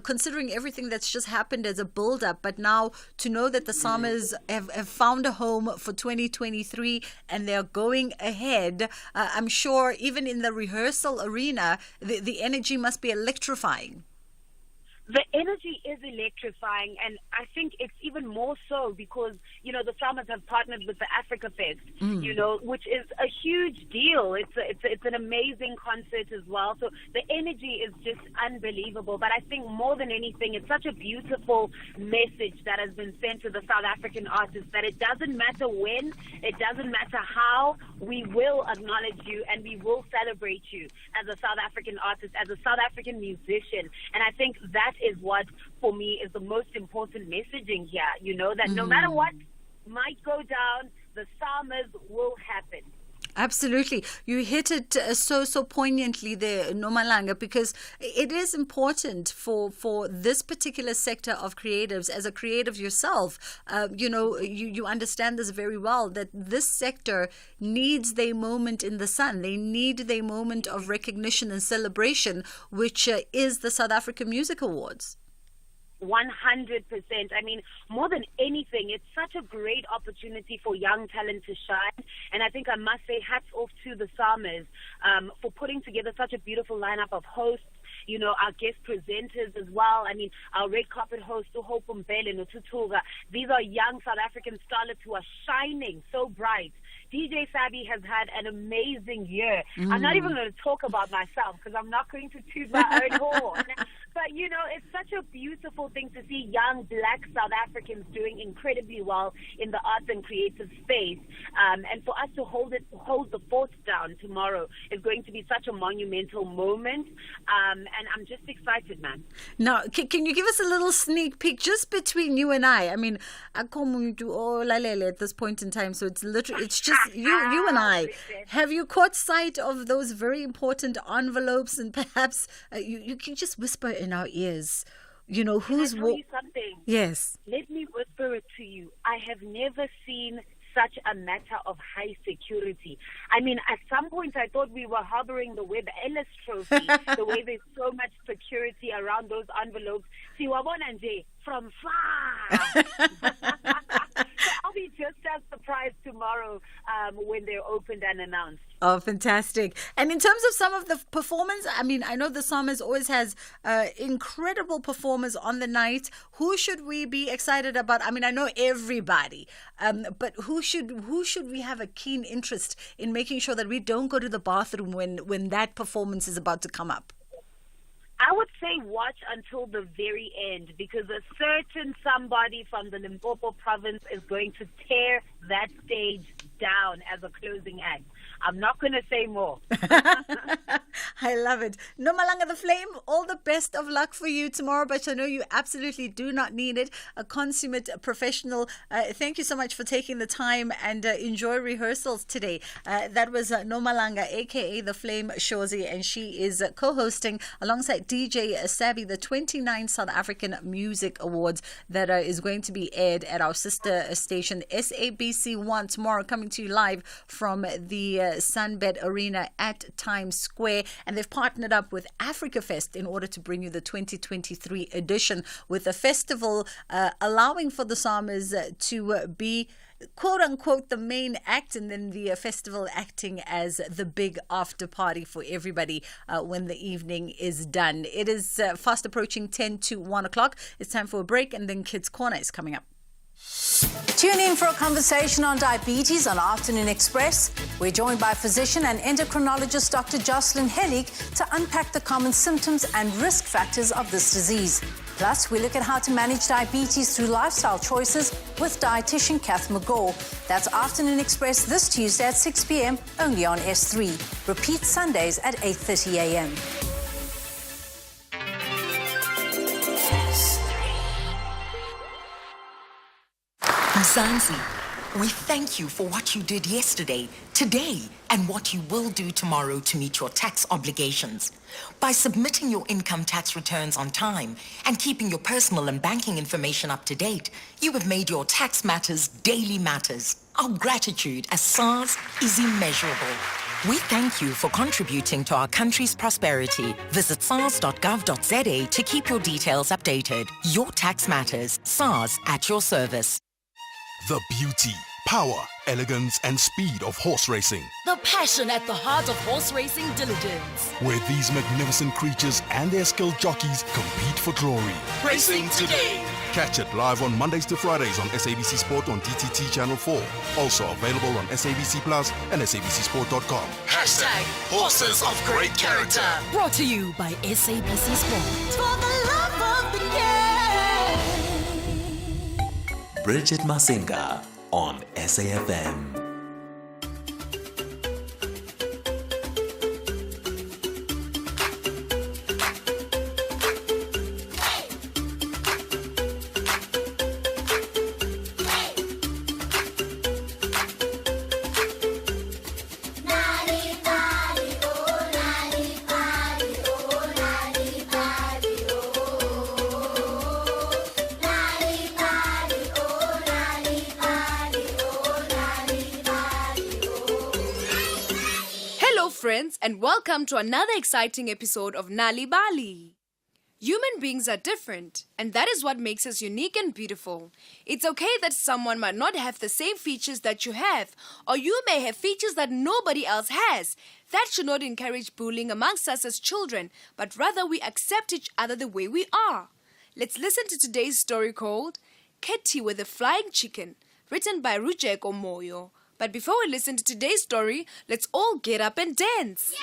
considering everything that's just happened as a build-up, but now to know that the Summers have found a home for 2023 and they're going ahead. I'm sure even in the rehearsal arena, the energy must be electrifying. The energy is electrifying, and I think it's even more so because, you know, the Summers have partnered with the Africa Fest, you know, which is a huge deal. It's an amazing concert as well. So the energy is just unbelievable. But I think more than anything, it's such a beautiful message that has been sent to the South African artists that it doesn't matter when, it doesn't matter how, we will acknowledge you and we will celebrate you as a South African artist, as a South African musician. And I think that is what, for me, is the most important messaging here, you know, that no matter what might go down, the Summers will happen. Absolutely. You hit it so poignantly there, Nomalanga, because it is important for this particular sector of creatives. As a creative yourself, you know, you understand this very well, that this sector needs their moment in the sun. They need their moment of recognition and celebration, which is the South African Music Awards. 100%. I mean, more than anything, it's such a great opportunity for young talent to shine. And I think I must say hats off to the Summers for putting together such a beautiful lineup of hosts, you know, our guest presenters as well. I mean, our red carpet host, Hope Mbele, Notutuga. These are young South African starlets who are shining so bright. DJ Sabi has had an amazing year. I'm not even going to talk about myself because I'm not going to toot my own horn. But, you know, it's such a beautiful thing to see young black South Africans doing incredibly well in the arts and creative space. And for us to hold the fort down tomorrow is going to be such a monumental moment. And I'm just excited, man. Now, can you give us a little sneak peek just between you and I? I mean, I come to Lalele at this point in time, so it's just you and I. Have you caught sight of those very important envelopes, and perhaps you can just whisper in our ears, you know, who's Can I tell you something? Yes. Let me whisper it to you. I have never seen such a matter of high security. I mean, at some point I thought we were harboring the Webb Ellis Trophy, the way there's so much security around those envelopes. Siwabona nje from far. So I'll be just as surprised tomorrow when they're opened and announced. Oh, fantastic. And in terms of some of the performance, I mean, I know the Psalmist always has incredible performers on the night. Who should we be excited about? I mean, I know everybody, but who should we have a keen interest in making sure that we don't go to the bathroom when that performance is about to come up? I would say watch until the very end, because a certain somebody from the Limpopo province is going to tear that stage down as a closing act. I'm not going to say more. I love it. Nomalanga the Flame, all the best of luck for you tomorrow, but I know you absolutely do not need it. A consummate professional. Thank you so much for taking the time, and enjoy rehearsals today. That was Nomalanga, aka the Flame Shozi, and she is co-hosting alongside DJ Sabi the 29th South African Music Awards that is going to be aired at our sister station SABC1 tomorrow, coming to you live from the Sunbed Arena at Times Square. And they've partnered up with Africa Fest in order to bring you the 2023 edition, with the festival allowing for the Psalmers to be quote unquote the main act, and then the festival acting as the big after party for everybody when the evening is done. It is fast approaching 10 to 1 o'clock. It's time for a break, and then Kids Corner is coming up. Tune in for a conversation on diabetes on Afternoon Express. We're joined by physician and endocrinologist Dr. Jocelyn Hellig to unpack the common symptoms and risk factors of this disease. Plus, we look at how to manage diabetes through lifestyle choices with dietitian Kath McGaw. That's Afternoon Express this Tuesday at 6 p.m. only on S3. Repeat Sundays at 8:30 a.m. Mzansi, we thank you for what you did yesterday, today, and what you will do tomorrow to meet your tax obligations. By submitting your income tax returns on time and keeping your personal and banking information up to date, you have made your tax matters daily matters. Our gratitude as SARS is immeasurable. We thank you for contributing to our country's prosperity. Visit sars.gov.za to keep your details updated. Your tax matters. SARS at your service. The beauty, power, elegance, and speed of horse racing. The passion at the heart of horse racing diligence. Where these magnificent creatures and their skilled jockeys compete for glory. Racing today. Catch it live on Mondays to Fridays on SABC Sport on DTT Channel 4. Also available on SABC Plus and SABCSport.com. #Horses of Great Character. Brought to you by SABC Sport. For the love of the game. Bridget Masinga on SAFM. Friends, and welcome to another exciting episode of Nali Bali. Human beings are different, and that is what makes us unique and beautiful. It's okay that someone might not have the same features that you have, or you may have features that nobody else has. That should not encourage bullying amongst us as children, but rather we accept each other the way we are. Let's listen to today's story called Ketty with the Flying Chicken, written by Rujeko Moyo. But before we listen to today's story, let's all get up and dance.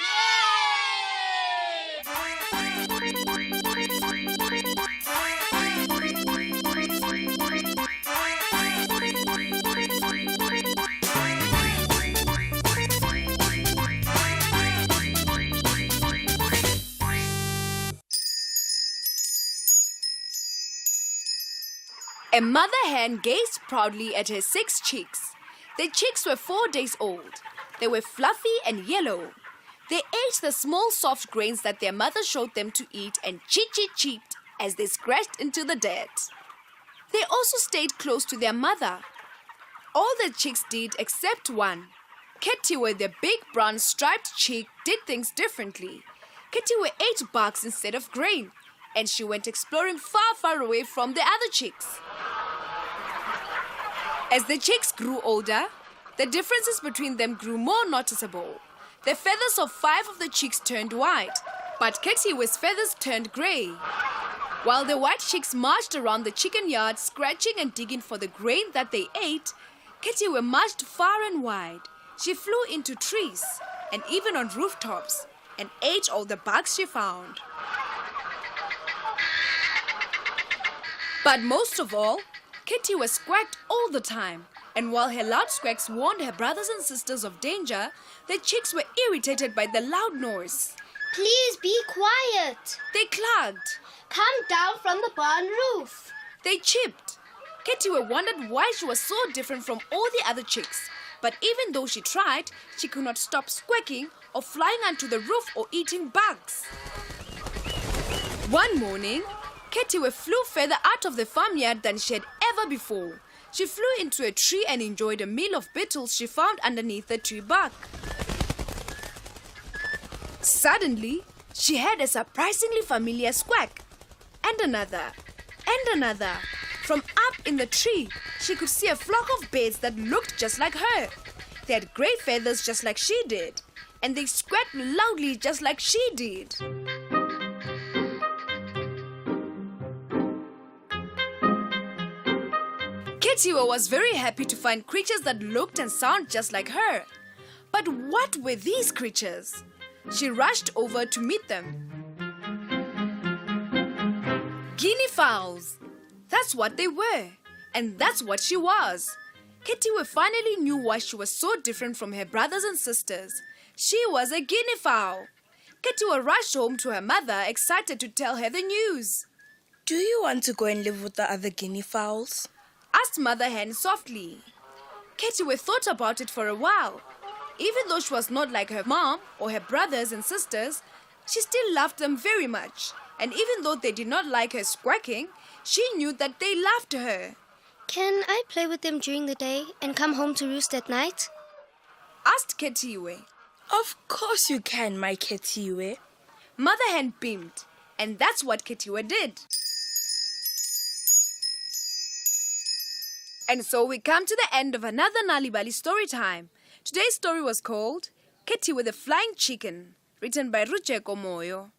A mother hen gazed proudly at her 6 chicks. Their chicks were 4 days old. They were fluffy and yellow. They ate the small soft grains that their mother showed them to eat and cheeped as they scratched into the dirt. They also stayed close to their mother. All the chicks did except one. Ketiwe, the big brown striped chick, did things differently. Ketiwe ate barks instead of grain, and she went exploring far away from the other chicks. As the chicks grew older, the differences between them grew more noticeable. The feathers of 5 of the chicks turned white, but Ketiwe's feathers turned grey. While the white chicks marched around the chicken yard, scratching and digging for the grain that they ate, Ketiwe marched far and wide. She flew into trees and even on rooftops and ate all the bugs she found. But most of all, Ketiwe squawked all the time, and while her loud squawks warned her brothers and sisters of danger, the chicks were irritated by the loud noise. Please be quiet. They clucked. Come down from the barn roof. They chipped. Ketiwe wondered why she was so different from all the other chicks, but even though she tried, she could not stop squawking or flying onto the roof or eating bugs. One morning, Ketiwe flew further out of the farmyard than she had ever before. She flew into a tree and enjoyed a meal of beetles she found underneath the tree bark. Suddenly, she heard a surprisingly familiar squawk. And another. And another. From up in the tree, she could see a flock of birds that looked just like her. They had grey feathers just like she did. And they squawked loudly just like she did. Ketiwe was very happy to find creatures that looked and sounded just like her. But what were these creatures? She rushed over to meet them. Guinea fowls. That's what they were. And that's what she was. Ketiwe finally knew why she was so different from her brothers and sisters. She was a guinea fowl. Ketiwe rushed home to her mother, excited to tell her the news. Do you want to go and live with the other guinea fowls? Asked Mother Hen softly. Ketiwe thought about it for a while. Even though she was not like her mom or her brothers and sisters, she still loved them very much. And even though they did not like her squawking, she knew that they loved her. Can I play with them during the day and come home to roost at night? Asked Ketiwe. Of course you can, my Ketiwe. Mother Hen beamed, and that's what Ketiwe did. And so we come to the end of another Nalibali story time. Today's story was called Ketiwe the Flying Chicken, written by Rutsheko Moyo.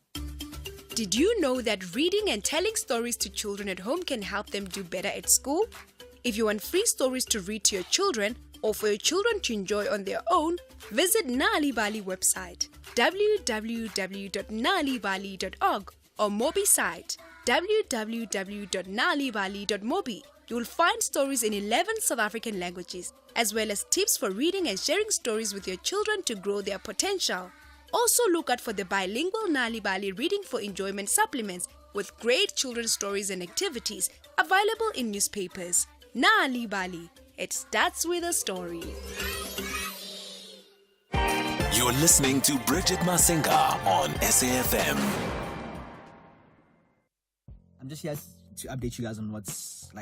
Did you know that reading and telling stories to children at home can help them do better at school? If you want free stories to read to your children or for your children to enjoy on their own, visit Nalibali website www.nalibali.org or Mobi site www.nalibali.mobi. You will find stories in 11 South African languages, as well as tips for reading and sharing stories with your children to grow their potential. Also look out for the bilingual Nalibali Reading for Enjoyment supplements with great children's stories and activities available in newspapers. Nalibali, it starts with a story. You're listening to Bridget Masinga on SAFM. I'm just here to update you guys on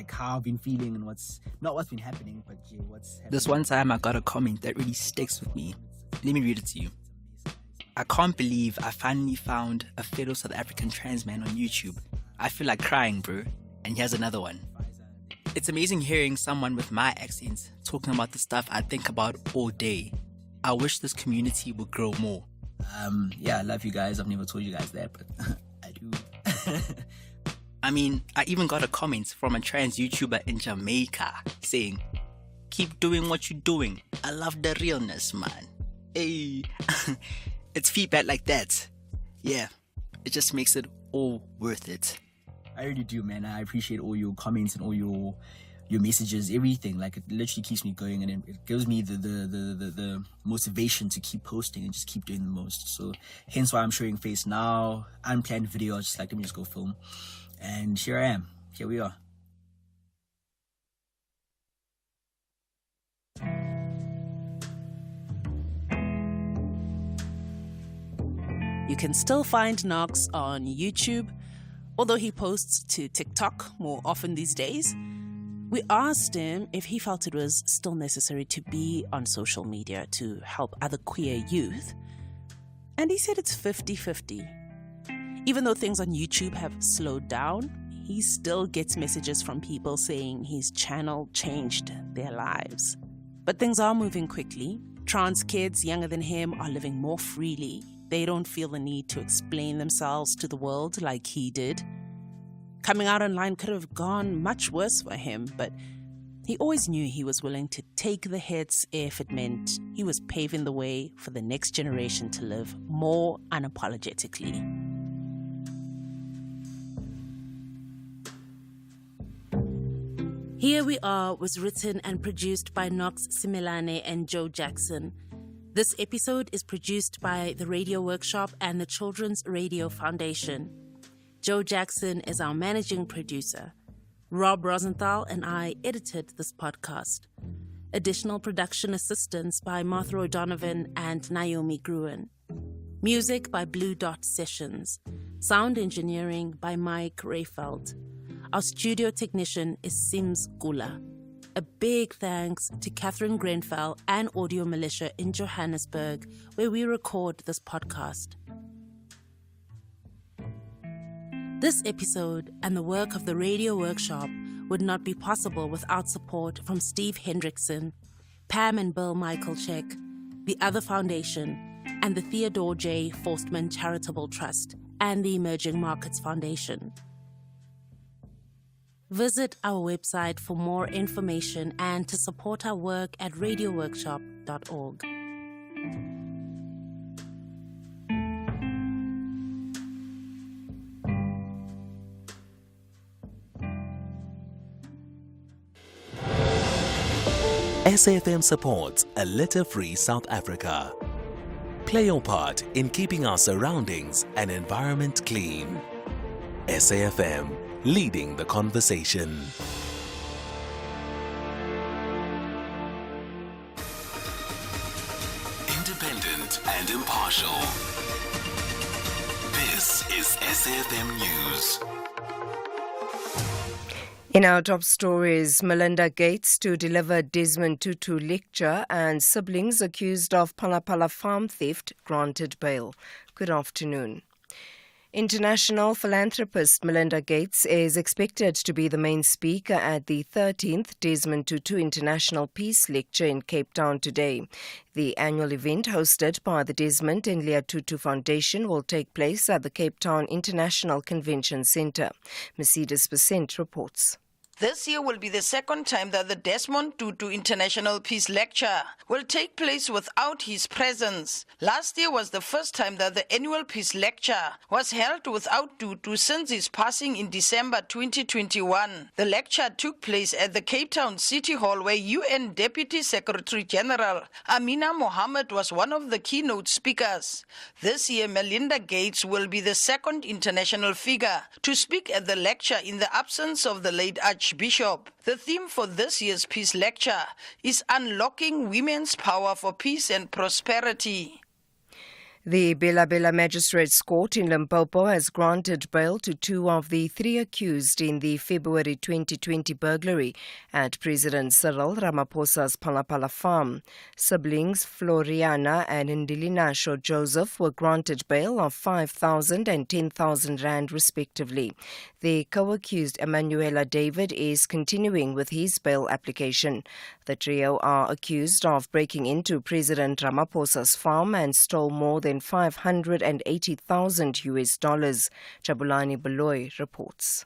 how I've been feeling and what's been happening, but what's happening. This one time I got a comment that really sticks with me. Let me read it to you. I can't believe I finally found a fellow South African trans man on YouTube. I feel like crying, bro. And here's another one. It's amazing hearing someone with my accent talking about the stuff I think about all day. I wish this community would grow more. Yeah, I love you guys. I've never told you guys that, but I do. I mean, I even got a comment from a trans YouTuber in Jamaica saying, Keep doing what you're doing. I love the realness, man. Hey, it's feedback like that. Yeah, it just makes it all worth it. I really do, man. I appreciate all your comments and all your messages, everything. Like, it literally keeps me going, and it gives me the motivation to keep posting and just keep doing the most. So hence why I'm showing face now. Unplanned video, I was just like, let me just go film. And here I am. Here we are. You can still find Knox on YouTube, although he posts to TikTok more often these days. We asked him if he felt it was still necessary to be on social media to help other queer youth, and he said it's 50-50. Even though things on YouTube have slowed down, he still gets messages from people saying his channel changed their lives. But things are moving quickly. Trans kids younger than him are living more freely. They don't feel the need to explain themselves to the world like he did. Coming out online could have gone much worse for him, but he always knew he was willing to take the hits if it meant he was paving the way for the next generation to live more unapologetically. Here We Are was written and produced by Knox Simelane and Joe Jackson. This episode is produced by the Radio Workshop and the Children's Radio Foundation. Joe Jackson is our managing producer. Rob Rosenthal and I edited this podcast. Additional production assistance by Martha O'Donovan and Naomi Gruen. Music by Blue Dot Sessions. Sound engineering by Mike Rayfeld. Our studio technician is Sims Gula. A big thanks to Catherine Grenfell and Audio Militia in Johannesburg, where we record this podcast. This episode and the work of the Radio Workshop would not be possible without support from Steve Hendrickson, Pam and Bill Michaelchek, the Other Foundation, and the Theodore J. Forstman Charitable Trust and the Emerging Markets Foundation. Visit our website for more information and to support our work at radioworkshop.org. SAFM supports a litter-free South Africa. Play your part in keeping our surroundings and environment clean. SAFM, leading the conversation. Independent and impartial. This is SAFM News. In our top stories, Melinda Gates to deliver Desmond Tutu lecture and siblings accused of Palapala farm theft granted bail. Good afternoon. International philanthropist Melinda Gates is expected to be the main speaker at the 13th Desmond Tutu International Peace Lecture in Cape Town today. The annual event, hosted by the Desmond and Leah Tutu Foundation, will take place at the Cape Town International Convention Centre. Mercedes Besent reports. This year will be the second time that the Desmond Tutu International Peace Lecture will take place without his presence. Last year was the first time that the annual Peace Lecture was held without Tutu since his passing in December 2021. The lecture took place at the Cape Town City Hall, where UN Deputy Secretary General Amina Mohammed was one of the keynote speakers. This year, Melinda Gates will be the second international figure to speak at the lecture in the absence of the late Archbishop. The theme for this year's Peace Lecture is Unlocking Women's Power for Peace and Prosperity. The Bela Bela Magistrates Court in Limpopo has granted bail to two of the three accused in the February 2020 burglary at President Cyril Ramaphosa's Palapala farm. Siblings Floriana and Ndilina Sho Joseph were granted bail of 5,000 and 10,000 rand respectively. The co-accused Emanuela David is continuing with his bail application. The trio are accused of breaking into President Ramaphosa's farm and stole more than $580,000 US. Jabulani Beloy reports.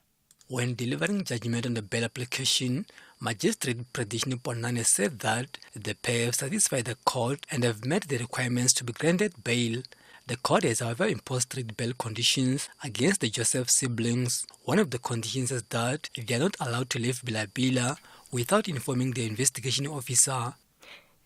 When delivering judgment on the bail application, Magistrate Pradeshni Ponnane said that the pair have satisfied the court and have met the requirements to be granted bail. The court has, however, imposed strict bail conditions against the Joseph siblings. One of the conditions is that they are not allowed to leave Bila without informing the investigation officer.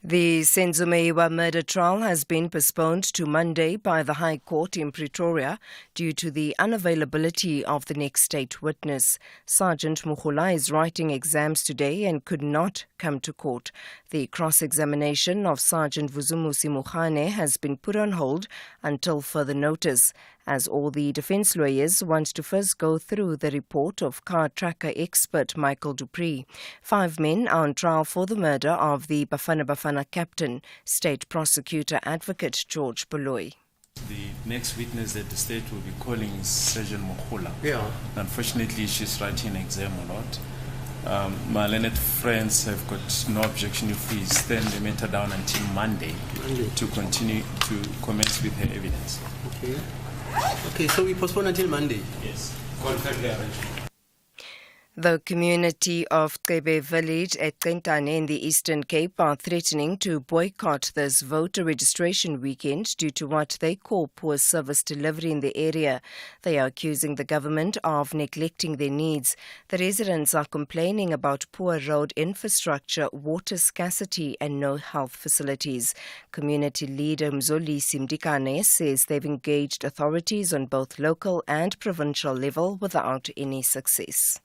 The Senzumeiwa murder trial has been postponed to Monday by the High Court in Pretoria due to the unavailability of the next state witness. Sergeant Mukhula is writing exams today and could not come to court. The cross-examination of Sergeant Vuzumusi Mukhane has been put on hold until further notice, as all the defence lawyers want to first go through the report of car tracker expert Michael Dupree. 5 men are on trial for the murder of the Bafana Bafana captain, State Prosecutor Advocate George Boloy. The next witness that the state will be calling is Sergeant Mukhula. Yeah. Unfortunately, she's writing an exam a lot. My learned friends have got no objection if we stand the matter down until Monday to continue to commence with her evidence. Okay. Okay, so we postpone until Monday? Yes. Contractually arranged. The community of Qebe village at Qentane in the Eastern Cape are threatening to boycott this voter registration weekend due to what they call poor service delivery in the area. They are accusing the government of neglecting their needs. The residents are complaining about poor road infrastructure, water scarcity and no health facilities. Community leader Mzolisi Mdikane says they've engaged authorities on both local and provincial level without any success.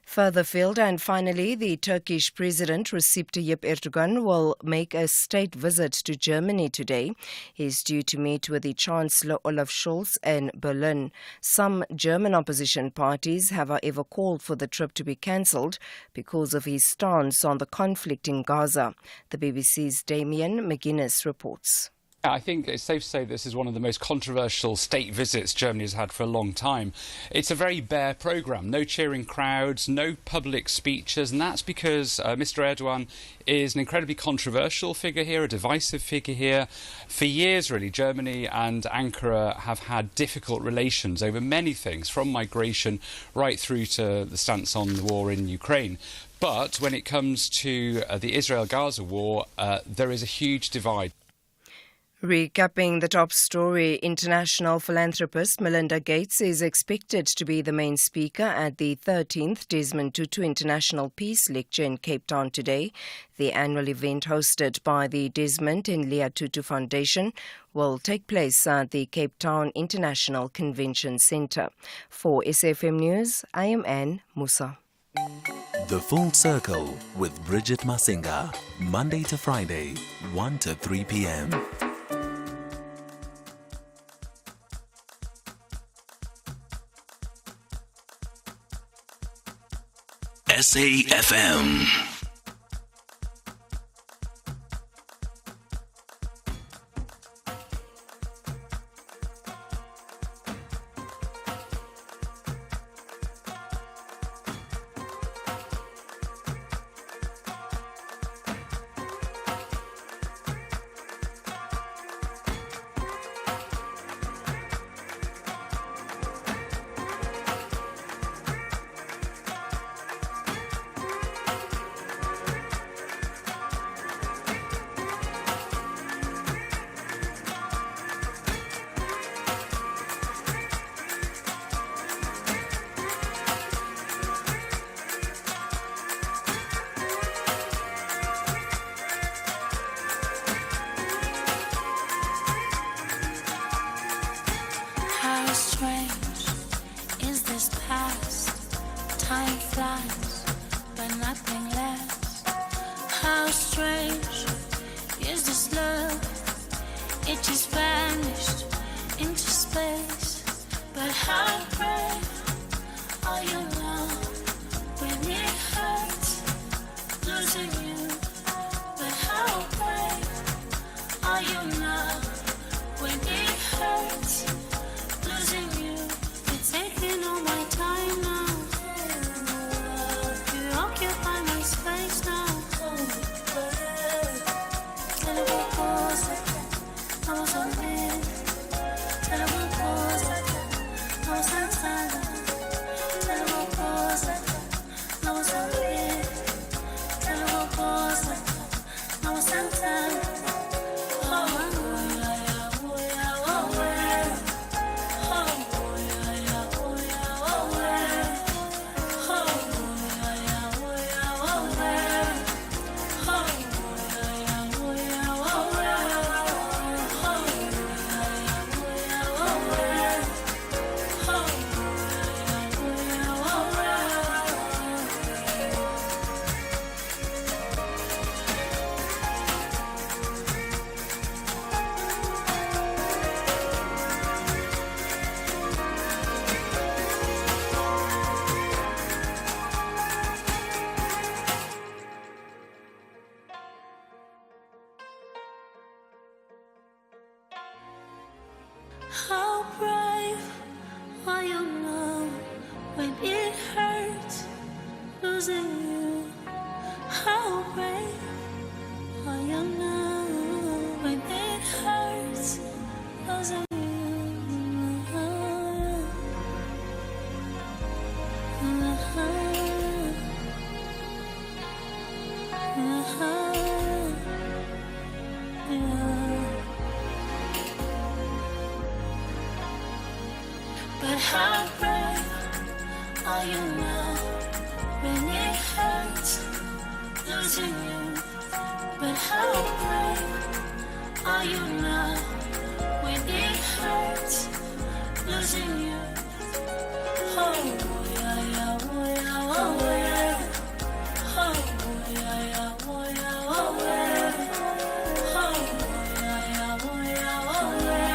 Further field, and finally, the Turkish President Recep Tayyip Erdogan will make a state visit to Germany today. He is due to meet with the Chancellor Olaf Scholz in Berlin. Some German opposition parties have, however, called for the trip to be cancelled because of his stance on the conflict in Gaza. The BBC's Damien McGuinness reports. I think it's safe to say this is one of the most controversial state visits Germany has had for a long time. It's a very bare programme, no cheering crowds, no public speeches, and that's because Mr Erdogan is an incredibly controversial figure here, a divisive figure here. For years, really, Germany and Ankara have had difficult relations over many things, from migration right through to the stance on the war in Ukraine. But when it comes to the Israel-Gaza war, there is a huge divide. Recapping the top story, international philanthropist Melinda Gates is expected to be the main speaker at the 13th Desmond Tutu International Peace Lecture in Cape Town today. The annual event hosted by the Desmond and Leah Tutu Foundation will take place at the Cape Town International Convention Centre. For SFM News, I am Anne Musa. The Full Circle with Bridget Masinga, Monday to Friday, 1 to 3 p.m. SAFM. Terrible pause. How brave are you now when it hurts losing you? How brave are you now when it hurts losing you? But how brave are you now when it hurts losing you? But how brave are you now when it hurts losing you? Oh, yeah, yeah, oh, yeah, oh, yeah. Oh, yeah, yeah, oh, yeah, oh, yeah. Oh, yeah, yeah, oh, yeah, oh, yeah.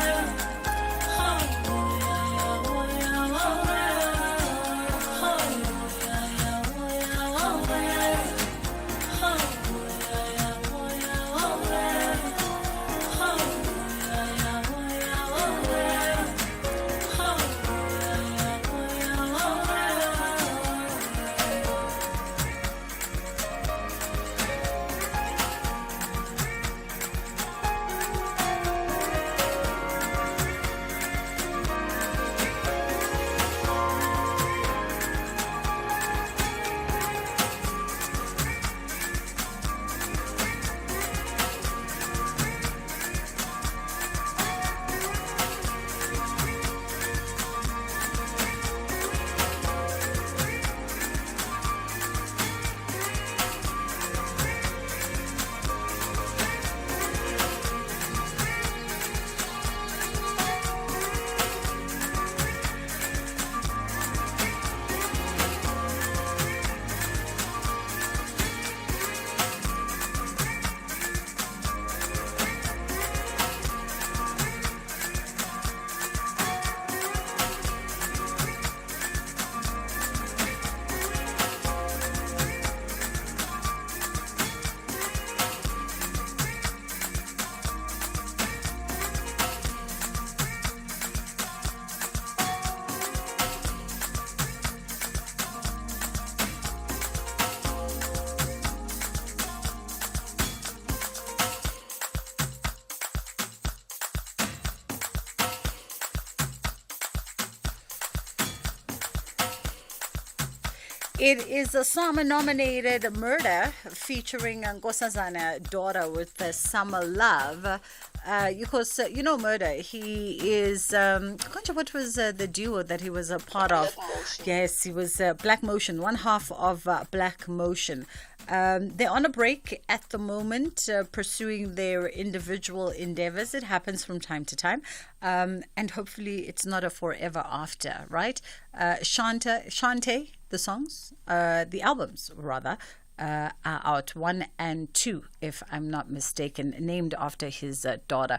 It is a Sama-nominated Murder featuring Nkosazana daughter with Summer Love. Because, Murder, he is, what was the duo that he was a part of? Yes, he was Black Motion, one half of Black Motion. They're on a break at the moment, pursuing their individual endeavors. It happens from time to time. And hopefully it's not a forever after, right? Shante, the songs, the albums rather, are out 1 and 2, if I'm not mistaken, named after his daughter.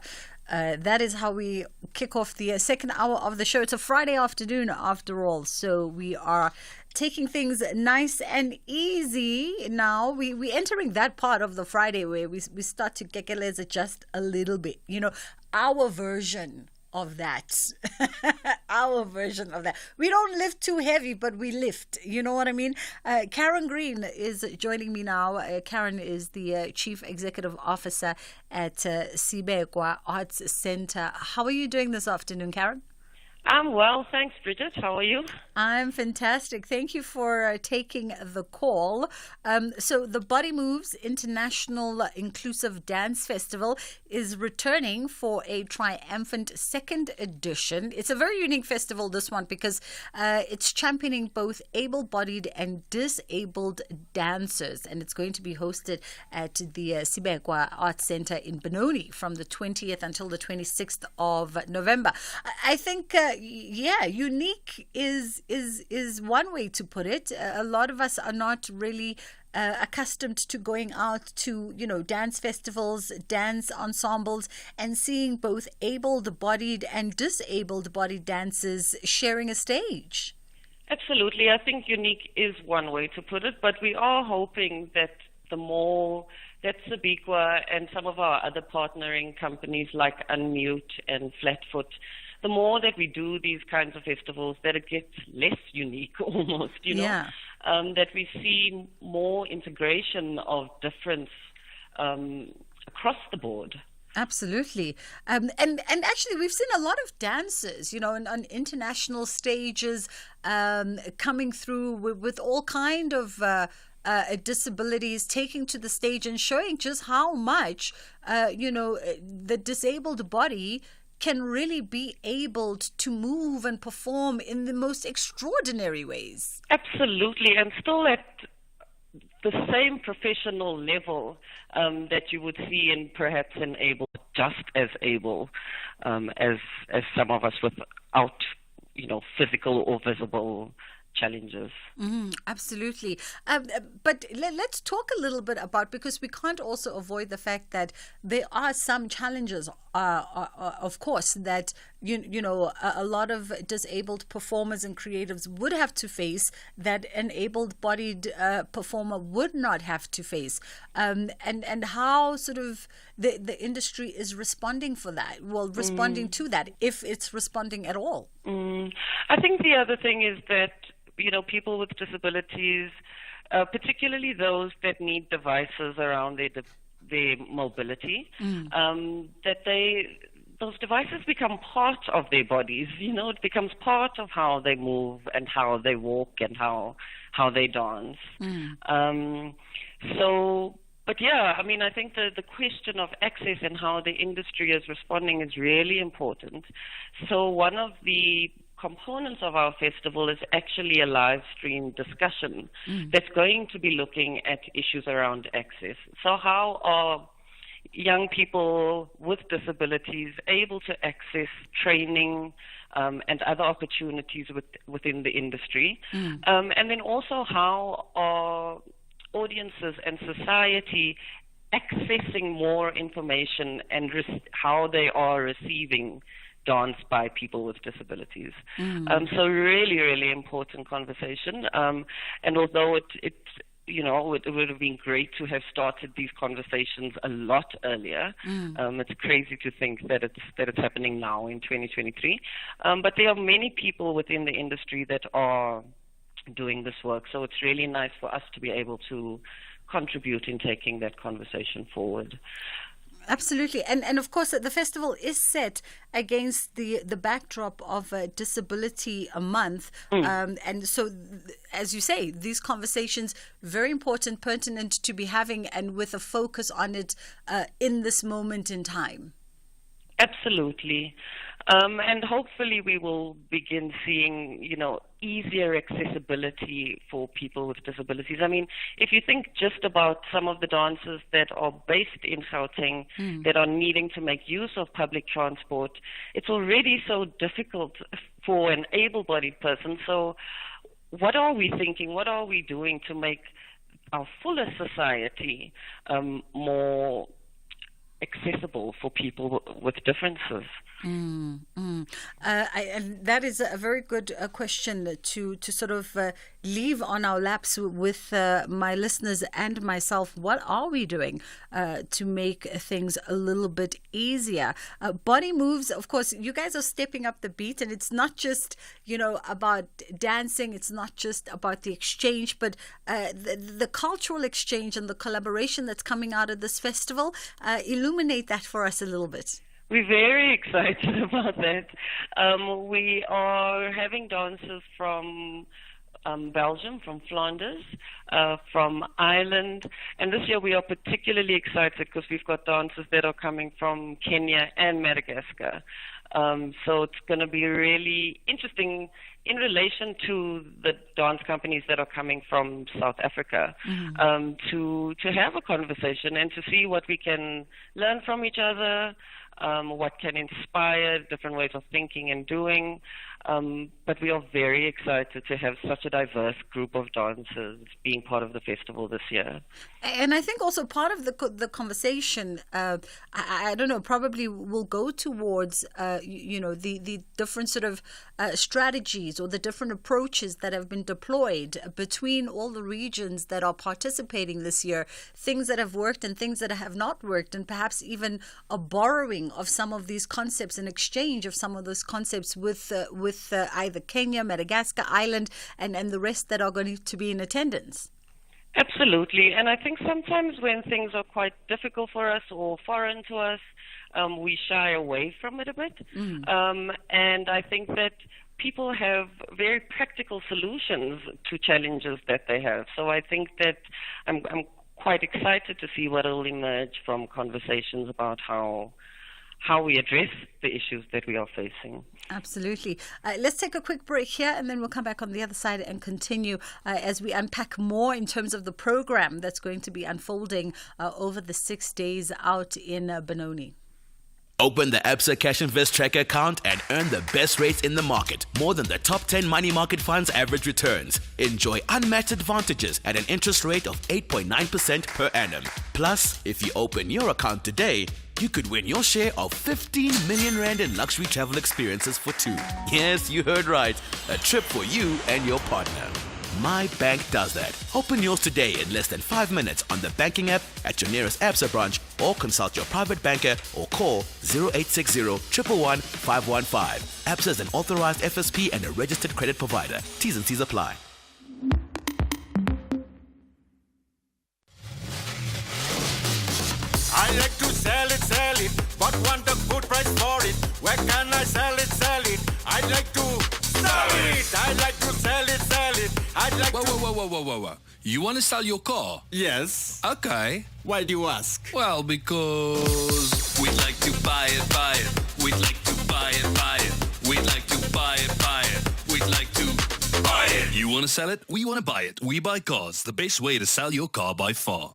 That is how we kick off the second hour of the show. It's a Friday afternoon after all, so we are taking things nice and easy now. We're entering that part of the Friday where we start to kekeleza just a little bit, our version of that. Our version of that. We don't lift too heavy, but we lift. You know what I mean? Karen Green is joining me now. Karen is the Chief Executive Officer at Sibekwa Arts Center. How are you doing this afternoon, Karen? I'm well, thanks, Bridget. How are you? I'm fantastic. Thank you for taking the call. So the Body Moves International Inclusive Dance Festival is returning for a triumphant second edition. It's a very unique festival, this one, because it's championing both able-bodied and disabled dancers, and it's going to be hosted at the Sibekwa Arts Center in Benoni from the 20th until the 26th of November. I think unique is one way to put it. A lot of us are not really accustomed to going out to, dance festivals, dance ensembles, and seeing both able-bodied and disabled-bodied dancers sharing a stage. Absolutely. I think unique is one way to put it, but we are hoping that the more that Sibekwa and some of our other partnering companies like Unmute and Flatfoot, the more that we do these kinds of festivals, that it gets less unique almost, Yeah. That we see more integration of difference across the board. Absolutely. And actually, we've seen a lot of dancers, on international stages coming through with all kind of disabilities, taking to the stage and showing just how much, the disabled body can really be able to move and perform in the most extraordinary ways. Absolutely, and still at the same professional level that you would see in perhaps an able, just as able as some of us without, physical or visible challenges. Absolutely. But let's talk a little bit about, because we can't also avoid the fact that there are some challenges, of course, that a lot of disabled performers and creatives would have to face that an able-bodied performer would not have to face, and how sort of the industry is responding to that, if it's responding at all. I think the other thing is that people with disabilities, particularly those that need devices around their mobility, that those devices become part of their bodies. It becomes part of how they move and how they walk and how they dance. But yeah, I think the question of access and how the industry is responding is really important. So one of the components of our festival is actually a live stream discussion that's going to be looking at issues around access. So how are young people with disabilities able to access training and other opportunities within the industry? And then also, how are audiences and society accessing more information and how they are receiving dance by people with disabilities? So really, really important conversation. And although it would have been great to have started these conversations a lot earlier. It's crazy to think that it's happening now in 2023. But there are many people within the industry that are doing this work. So it's really nice for us to be able to contribute in taking that conversation forward. Absolutely. And of course, the festival is set against the backdrop of Disability Month. And so, as you say, these conversations, very important, pertinent to be having, and with a focus on it in this moment in time. Absolutely. And hopefully we will begin seeing, easier accessibility for people with disabilities. If you think just about some of the dancers that are based in Gauteng that are needing to make use of public transport, it's already so difficult for an able-bodied person. So what are we thinking? What are we doing to make our fuller society more accessible for people with differences? And that is a very good question to sort of leave on our laps with my listeners and myself. What are we doing to make things a little bit easier? Body moves, of course, you guys are stepping up the beat, and it's not just, about dancing. It's not just about the exchange, but the cultural exchange and the collaboration that's coming out of this festival. Illuminate that for us a little bit. We're very excited about that. We are having dancers from Belgium, from Flanders, from Ireland, and this year we are particularly excited because we've got dancers that are coming from Kenya and Madagascar. So it's going to be really interesting in relation to the dance companies that are coming from South Africa, to have a conversation and to see what we can learn from each other, what can inspire different ways of thinking and doing. But we are very excited to have such a diverse group of dancers being part of the festival this year. And I think also part of the conversation, I don't know, probably will go towards, the different sort of strategies strategies or the different approaches that have been deployed between all the regions that are participating this year, things that have worked and things that have not worked, and perhaps even a borrowing of some of these concepts, an exchange of some of those concepts with either Kenya, Madagascar, Ireland, and the rest that are going to be in attendance? Absolutely. And I think sometimes when things are quite difficult for us or foreign to us, we shy away from it a bit. And I think that people have very practical solutions to challenges that they have. So I think that I'm quite excited to see what will emerge from conversations about how we address the issues that we are facing. Absolutely. Let's take a quick break here, and then we'll come back on the other side and continue as we unpack more in terms of the program that's going to be unfolding over the 6 days out in Benoni. Open the Absa Cash Invest Tracker account and earn the best rates in the market. More than the top 10 money market funds' average returns. Enjoy unmatched advantages at an interest rate of 8.9% per annum. Plus, if you open your account today, you could win your share of 15 million rand in luxury travel experiences for two. Yes, you heard right. A trip for you and your partner. My Bank does that. Open yours today in less than 5 minutes on the banking app at your nearest Absa branch, or consult your private banker or call 0860 111 515. Absa is an authorized FSP and a registered credit provider. T's and C's apply. I like to sell it, but want a good price for it. Where can I sell it? I like to sell it. I like to sell it. I like Whoa. You want to sell your car? Yes. Okay. Why do you ask? Well, because we'd like to buy it. We'd like to buy it. We'd like to buy it. We'd like to buy it. You want to sell it? We want to buy it. We buy cars. The best way to sell your car by far.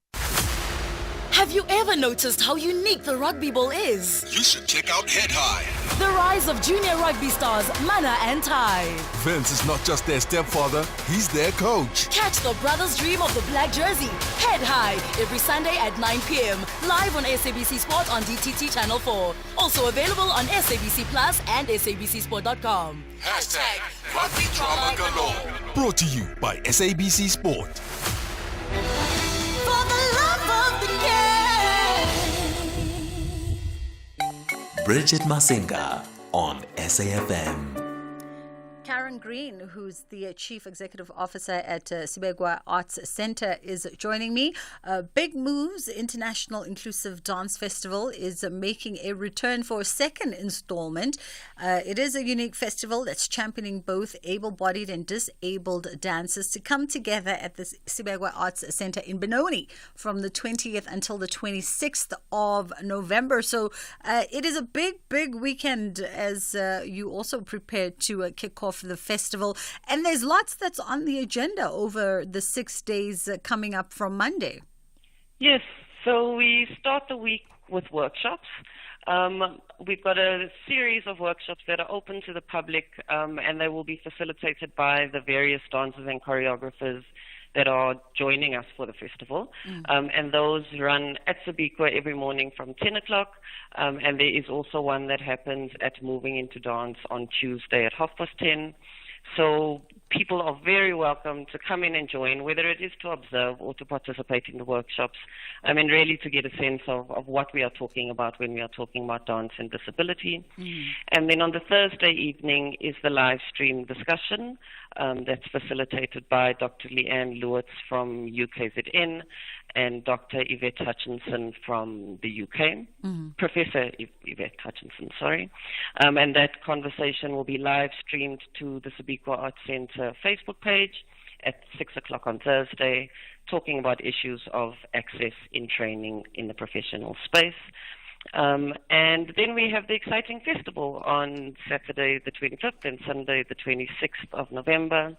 Have you ever noticed how unique the rugby ball is? You should check out Head High. The rise of junior rugby stars Mana and Tai. Vince is not just their stepfather, he's their coach. Catch the brothers' dream of the black jersey, Head High, every Sunday at 9 p.m. Live on SABC Sport on DTT Channel 4. Also available on SABC Plus and SABCSport.com. Hashtag Rugby Drama Galore. Brought to you by SABC Sport. For the love of the game. Bridget Masinga on SAFM. Karen Green, who's the Chief Executive Officer at Sibegwa Arts Centre, is joining me. Big Moves International Inclusive Dance Festival is making a return for a second installment. It is a unique festival that's championing both able-bodied and disabled dancers to come together at the Sibegwa Arts Centre in Benoni from the 20th until the 26th of November. So it is a big weekend as you also prepare to kick off the festival, and there's lots that's on the agenda over the 6 days coming up from Monday. Yes, so we start the week with workshops. We've got a series of workshops that are open to the public, and they will be facilitated by the various dancers and choreographers that are joining us for the festival. And those run at Sabikwa every morning from 10 o'clock. And there is also one that happens at Moving Into Dance on Tuesday at 10:30. So people are very welcome to come in and join, whether it is to observe or to participate in the workshops, and really to get a sense of what we are talking about when we are talking about dance and disability. And then on the Thursday evening is the live stream discussion that's facilitated by Dr. Leanne Lewitz from UKZN and Dr. Yvette Hutchinson from the UK, Professor Yvette Hutchinson, sorry. And that conversation will be live streamed to the Sabikwa Arts Centre Facebook page at 6 o'clock on Thursday, talking about issues of access in training in the professional space. And then we have the exciting festival on Saturday the 25th and Sunday the 26th of November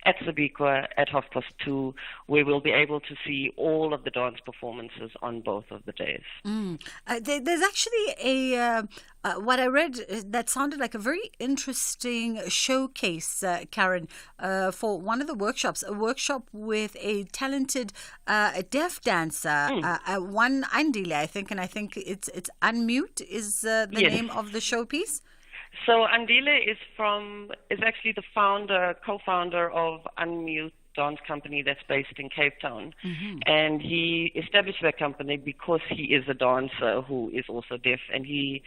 at Sabikwa at 2:30, where we'll be able to see all of the dance performances on both of the days. There's actually a what I read that sounded like a very interesting showcase, Karen, for one of the workshops, a workshop with a talented deaf dancer, one Andile, I think, and I think it's Unmute is the name of the showpiece. So Andile is actually the co-founder of Unmute Dance Company that's based in Cape Town. And he established that company because he is a dancer who is also deaf, and it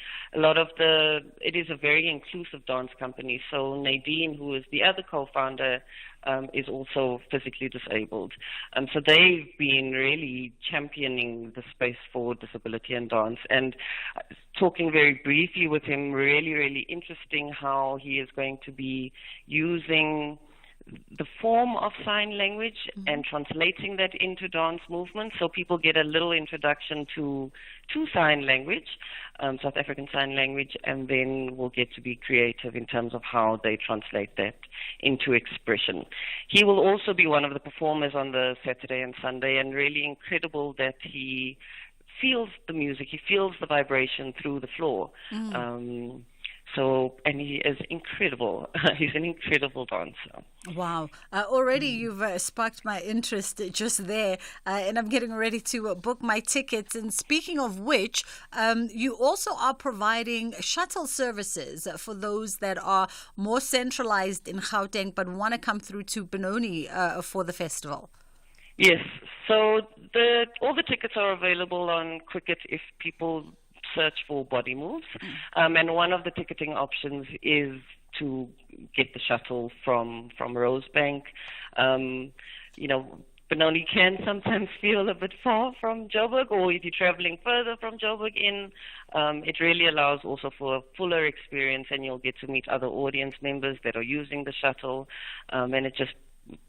is a very inclusive dance company. So Nadine, who is the other co-founder, is also physically disabled. So they've been really championing the space for disability and dance, and talking very briefly with him, really, really interesting how he is going to be using the form of sign language and translating that into dance movements, so people get a little introduction to sign language, South African Sign Language, and then we'll get to be creative in terms of how they translate that into expression. He will also be one of the performers on the Saturday and Sunday, and really incredible that he feels the music, he feels the vibration through the floor. And he is incredible. He's an incredible dancer. Wow. Already you've sparked my interest just there, and I'm getting ready to book my tickets. And speaking of which, you also are providing shuttle services for those that are more centralized in Gauteng but want to come through to Benoni for the festival. Yes. So all the tickets are available on Quicket if people search for Body Moves. And one of the ticketing options is to get the shuttle from Rosebank. Benoni can sometimes feel a bit far from Joburg, or if you're traveling further from Joburg it really allows also for a fuller experience, and you'll get to meet other audience members that are using the shuttle, and it just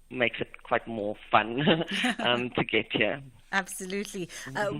makes it quite more fun to get here. Absolutely.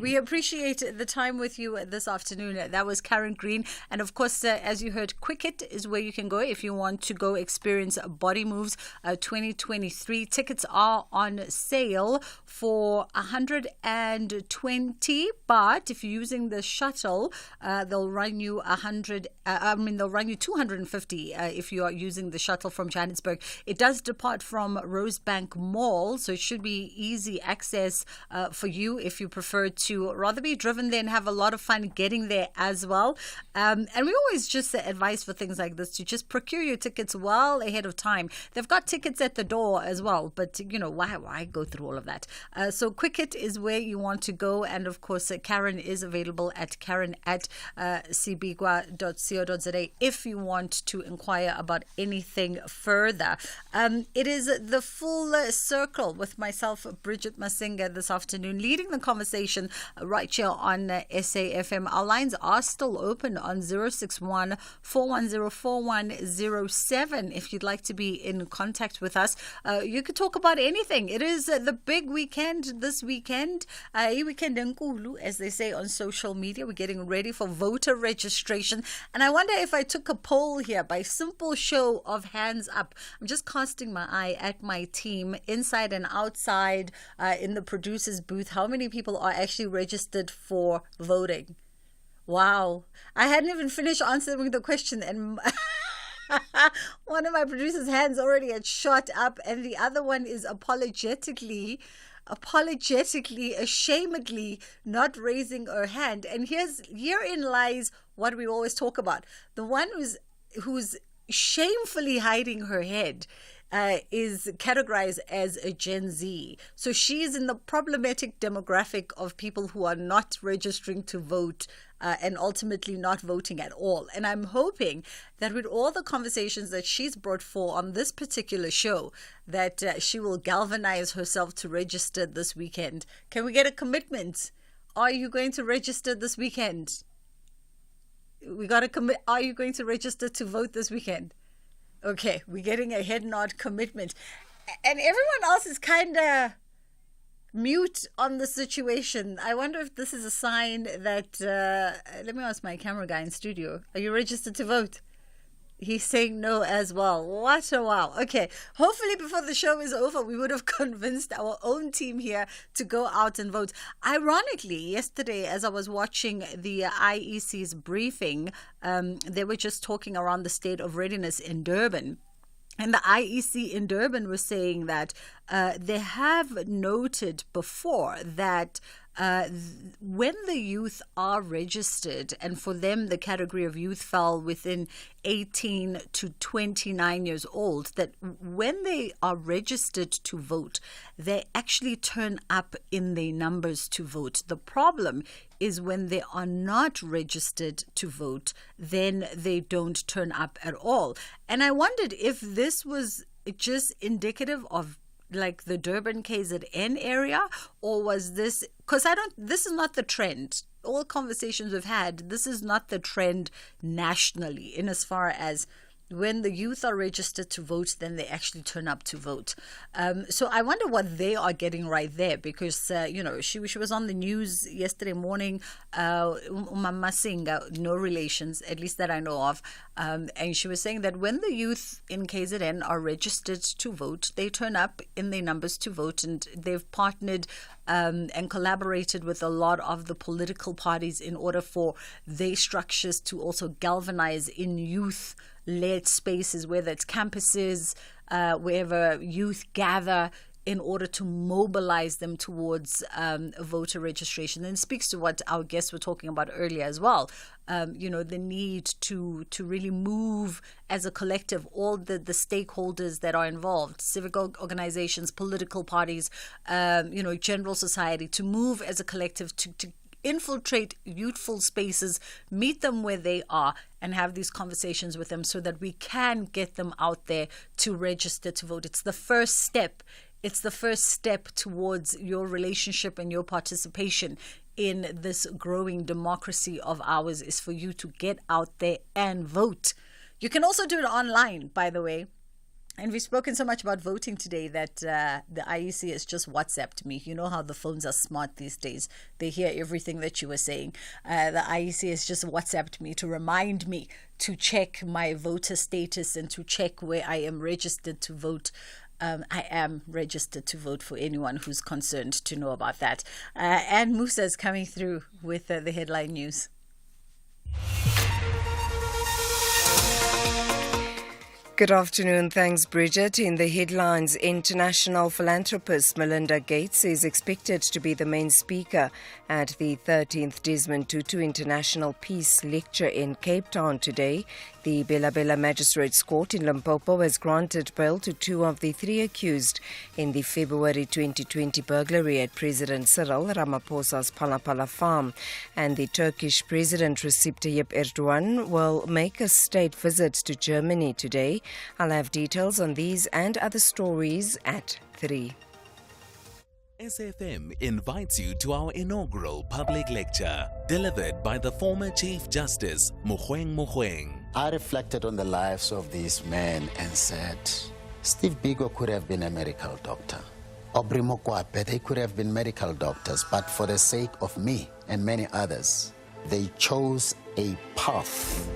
We appreciate the time with you this afternoon. That was Karen Green. And of course, as you heard, Quicket is where you can go if you want to go experience Body Moves 2023. Tickets are on sale for 120, but if you're using the shuttle, they'll run you 250 if you are using the shuttle from Johannesburg. It does depart from Rosebank Mall, so it should be easy access for you if you prefer to rather be driven there and have a lot of fun getting there as well. And we always just advise for things like this to just procure your tickets well ahead of time. They've got tickets at the door as well, but why go through all of that? So Quicket is where you want to go, and of course Karen is available at karen@cbigwa.co.za if you want to inquire about anything further. It is the full circle with myself, Bridget Masinga, this afternoon, leading the conversation right here on SAFM. Our lines are still open on 061 410 4107 if you'd like to be in contact with us. You could talk about anything. It is the big weekend this weekend. Weekend enkulu, as they say on social media. We're getting ready for voter registration. And I wonder if I took a poll here by simple show of hands up. I'm just casting my eye at my team inside and outside in the producer's booth. How many people are actually registered for voting? Wow. I hadn't even finished answering the question, and one of my producer's hands already had shot up, and the other one is apologetically, ashamedly not raising her hand. And herein lies what we always talk about. The one who's shamefully hiding her head is categorized as a Gen Z. So she is in the problematic demographic of people who are not registering to vote and ultimately not voting at all. And I'm hoping that with all the conversations that she's brought forth on this particular show, that she will galvanize herself to register this weekend. Can we get a commitment? Are you going to register this weekend? We got to commit. Are you going to register to vote this weekend? Okay, we're getting a head nod commitment. And everyone else is kind of mute on the situation. I wonder if this is a sign that, let me ask my camera guy in studio, are you registered to vote? He's saying no as well. What a wow. Okay, hopefully before the show is over, we would have convinced our own team here to go out and vote. Ironically, yesterday, as I was watching the IEC's briefing, they were just talking around the state of readiness in Durban. And the IEC in Durban was saying that they have noted before that when the youth are registered, and for them the category of youth fell within 18 to 29 years old, that when they are registered to vote, they actually turn up in their numbers to vote. The problem is when they are not registered to vote, then they don't turn up at all. And I wondered if this was just indicative of like the Durban KZN area, or was this, because this is not the trend. All conversations we've had, this is not the trend nationally, in as far as when the youth are registered to vote, then they actually turn up to vote. So I wonder what they are getting right there, because, she was on the news yesterday morning, Masinga, no relations, at least that I know of, and she was saying that when the youth in KZN are registered to vote, they turn up in their numbers to vote, and they've partnered and collaborated with a lot of the political parties in order for their structures to also galvanize in youth-led spaces, whether it's campuses, wherever youth gather, in order to mobilize them towards voter registration. And it speaks to what our guests were talking about earlier as well. The need to really move as a collective, all the stakeholders that are involved, civic organizations, political parties, general society, to move as a collective to infiltrate youthful spaces, meet them where they are, and have these conversations with them so that we can get them out there to register to vote. It's the first step. It's the first step towards your relationship and your participation in this growing democracy of ours, is for you to get out there and vote. You can also do it online, by the way. And we've spoken so much about voting today that the IEC has just WhatsApped me. You know how the phones are smart these days. They hear everything that you were saying. The IEC has just WhatsApped me to remind me to check my voter status and to check where I am registered to vote. I am registered to vote, for anyone who's concerned to know about that. And Musa is coming through with the headline news. Good afternoon. Thanks, Bridget. In the headlines, international philanthropist Melinda Gates is expected to be the main speaker at the 13th Desmond Tutu International Peace Lecture in Cape Town today. The Bela Bela Magistrates Court in Limpopo has granted bail to 2 of the 3 accused in the February 2020 burglary at President Cyril Ramaphosa's Palapala farm. And the Turkish President Recep Tayyip Erdogan will make a state visit to Germany today. I'll have details on these and other stories at 3. SAFM invites you to our inaugural public lecture, delivered by the former Chief Justice, Mogoeng. I reflected on the lives of these men and said, Steve Biko could have been a medical doctor. Aubrey Mokwape, they could have been medical doctors, but for the sake of me and many others, they chose a path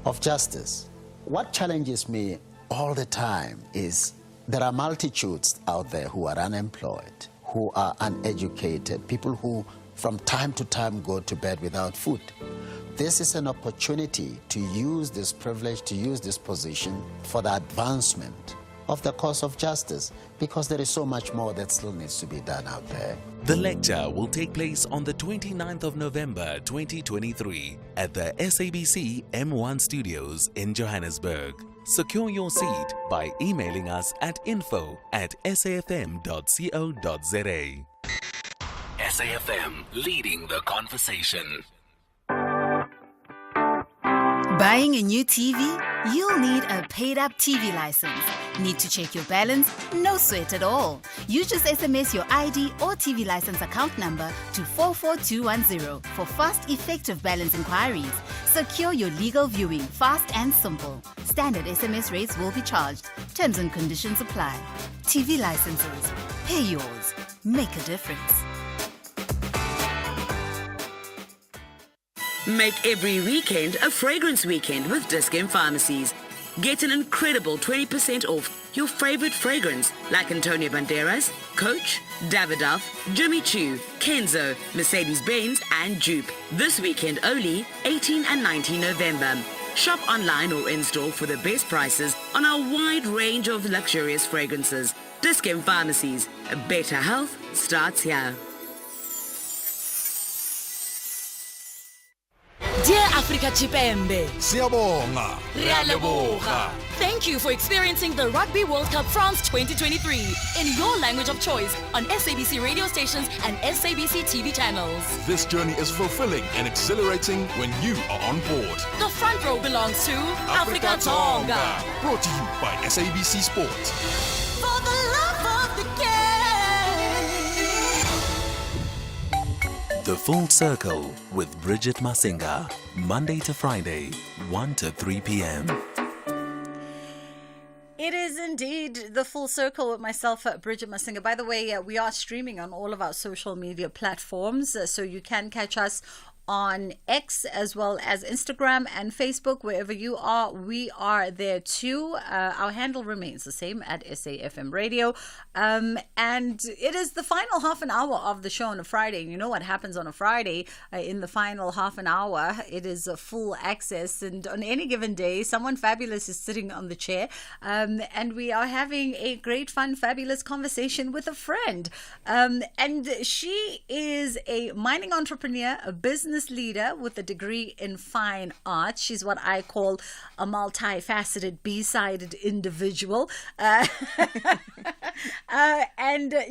of justice. What challenges me all the time is there are multitudes out there who are unemployed, who are uneducated, people who from time to time go to bed without food. This is an opportunity to use this privilege, to use this position for the advancement of the cause of justice, because there is so much more that still needs to be done out there. The lecture will take place on the 29th of November 2023 at the SABC M1 Studios in Johannesburg. Secure your seat by emailing us at info@safm.co.za. SAFM, leading the conversation. Buying a new TV? You'll need a paid-up TV license. Need to check your balance? No sweat at all. You just SMS your ID or TV license account number to 44210 for fast, effective balance inquiries. Secure your legal viewing fast and simple. Standard SMS rates will be charged. Terms and conditions apply. TV licenses. Pay yours. Make a difference. Make every weekend a fragrance weekend with Dis-Chem Pharmacies. Get an incredible 20% off your favorite fragrance like Antonio Banderas, Coach, Davidoff, Jimmy Choo, Kenzo, Mercedes-Benz and Jupe. This weekend only, 18 and 19 November. Shop online or in-store for the best prices on our wide range of luxurious fragrances. Dis-Chem Pharmacies. Better health starts here. Dear Africa Chipembe, Siyabonga. Re a leboga. Thank you for experiencing the Rugby World Cup France 2023 in your language of choice on SABC radio stations and SABC TV channels. This journey is fulfilling and exhilarating when you are on board. The front row belongs to Africa Tonga. Brought to you by SABC Sport. For the love of the game. The Full Circle with Bridget Masinga, Monday to Friday, 1 to 3 p.m. It is indeed the Full Circle with myself, Bridget Masinga. By the way, we are streaming on all of our social media platforms, so you can catch us on X as well as Instagram and Facebook. Wherever you are, we are there too. Our handle remains the same at SAFM Radio. And it is the final half an hour of the show on a Friday. And you know what happens on a Friday in the final half an hour? It is a full access. And on any given day, someone fabulous is sitting on the chair. And we are having a great, fun, fabulous conversation with a friend. And she is a mining entrepreneur, a business leader with a degree in fine arts. She's what I call a multifaceted, B-sided individual. And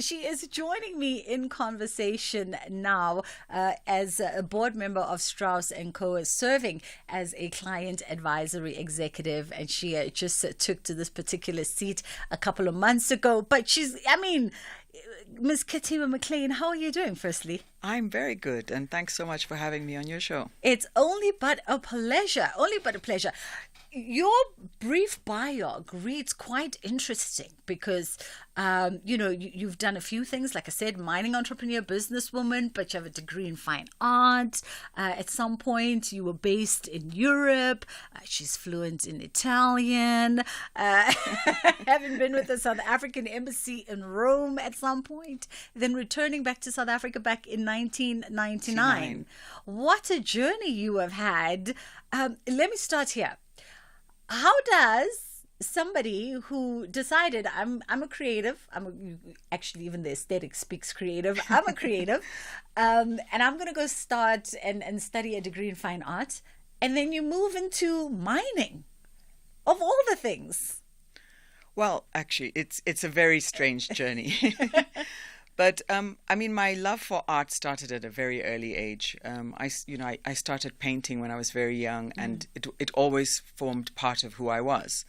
she is joining me in conversation now as a board member of Strauss & Co., serving as a client advisory executive. And she just took to this particular seat a couple of months ago. But Ms. Katima McLean, how are you doing, firstly? I'm very good, and thanks so much for having me on your show. It's only but a pleasure. Your brief biog reads quite interesting because, you've done a few things, like I said, mining entrepreneur, businesswoman, but you have a degree in fine art. At some point, you were based in Europe. She's fluent in Italian. Having been with the South African embassy in Rome at some point, then returning back to South Africa back in 1999. What a journey you have had. Let me start here. How does somebody who decided I'm a creative, actually even the aesthetic speaks creative, I'm a creative, and I'm going to go start and study a degree in fine art, and then you move into mining, of all the things? Well, actually, it's a very strange journey. But my love for art started at a very early age. I started painting when I was very young, and it always formed part of who I was.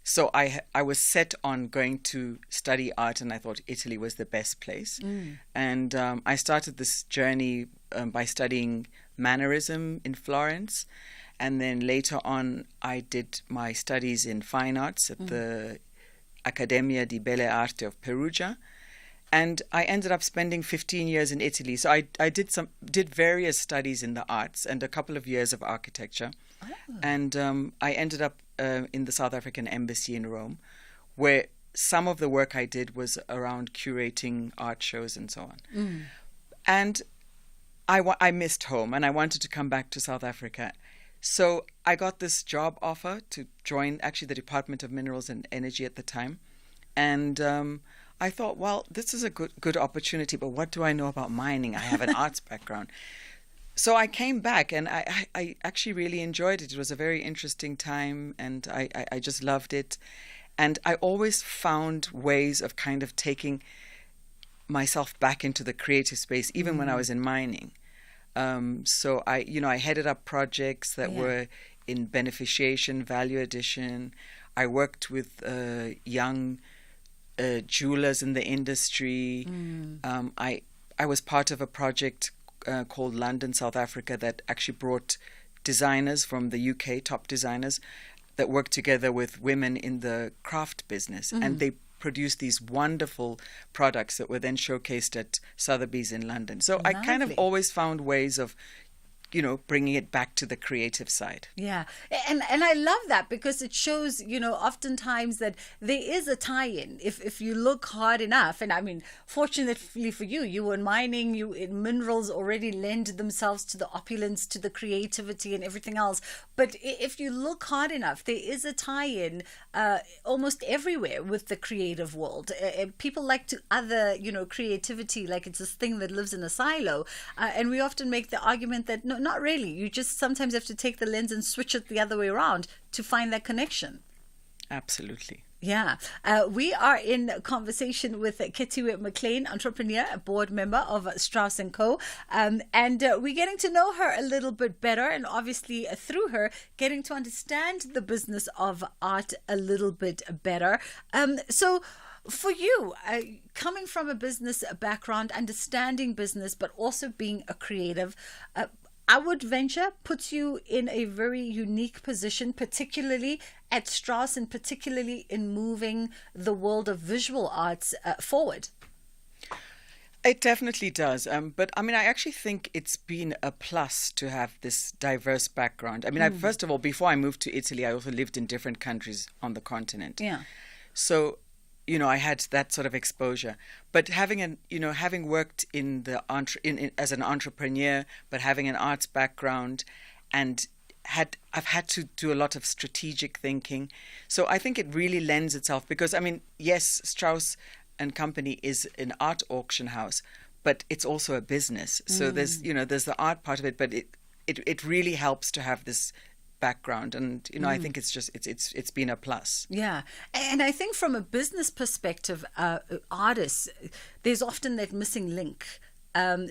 So I was set on going to study art, and I thought Italy was the best place. And I started this journey by studying mannerism in Florence, and then later on I did my studies in fine arts at the Accademia di Belle Arti of Perugia. And I ended up spending 15 years in Italy. So I did various studies in the arts and a couple of years of architecture. And I ended up in the South African embassy in Rome, where some of the work I did was around curating art shows and so on. And I missed home, and I wanted to come back to South Africa. So I got this job offer to join actually the Department of Minerals and Energy at the time. And I thought, well, this is a good opportunity, but what do I know about mining? I have an arts background. So I came back, and I actually really enjoyed it. It was a very interesting time, and I just loved it. And I always found ways of kind of taking myself back into the creative space, even when I was in mining. So I headed up projects that were in beneficiation, value addition. I worked with young jewelers in the industry. I was part of a project called London, South Africa, that actually brought designers from the UK, top designers, that worked together with women in the craft business. And they produced these wonderful products that were then showcased at Sotheby's in London. So I kind of always found ways of bringing it back to the creative side. Yeah. And I love that because it shows, oftentimes that there is a tie-in if you look hard enough. And I mean, fortunately for you, you were in mining, minerals already lend themselves to the opulence, to the creativity and everything else. But if you look hard enough, there is a tie-in almost everywhere with the creative world. People like to creativity like it's this thing that lives in a silo. And we often make the argument that, no, not really. You just sometimes have to take the lens and switch it the other way around to find that connection. Absolutely. Yeah. We are in conversation with Ketiwe McLean, entrepreneur, a board member of Strauss & Co. And we're getting to know her a little bit better, and obviously through her, getting to understand the business of art a little bit better. So for you, coming from a business background, understanding business, but also being a creative, I would venture puts you in a very unique position, particularly at Strauss and particularly in moving the world of visual arts forward. It definitely does. But I mean, I actually think it's been a plus to have this diverse background. I mean, first of all, before I moved to Italy, I also lived in different countries on the continent. Yeah. So, I had that sort of exposure. But having worked in the as an entrepreneur, but having an arts background, and I've had to do a lot of strategic thinking. So I think it really lends itself, because I mean, yes, Strauss and Company is an art auction house, but it's also a business. So there's the art part of it, but it really helps to have this background, and I think it's been a plus. Yeah. And I think from a business perspective, artists, there's often that missing link.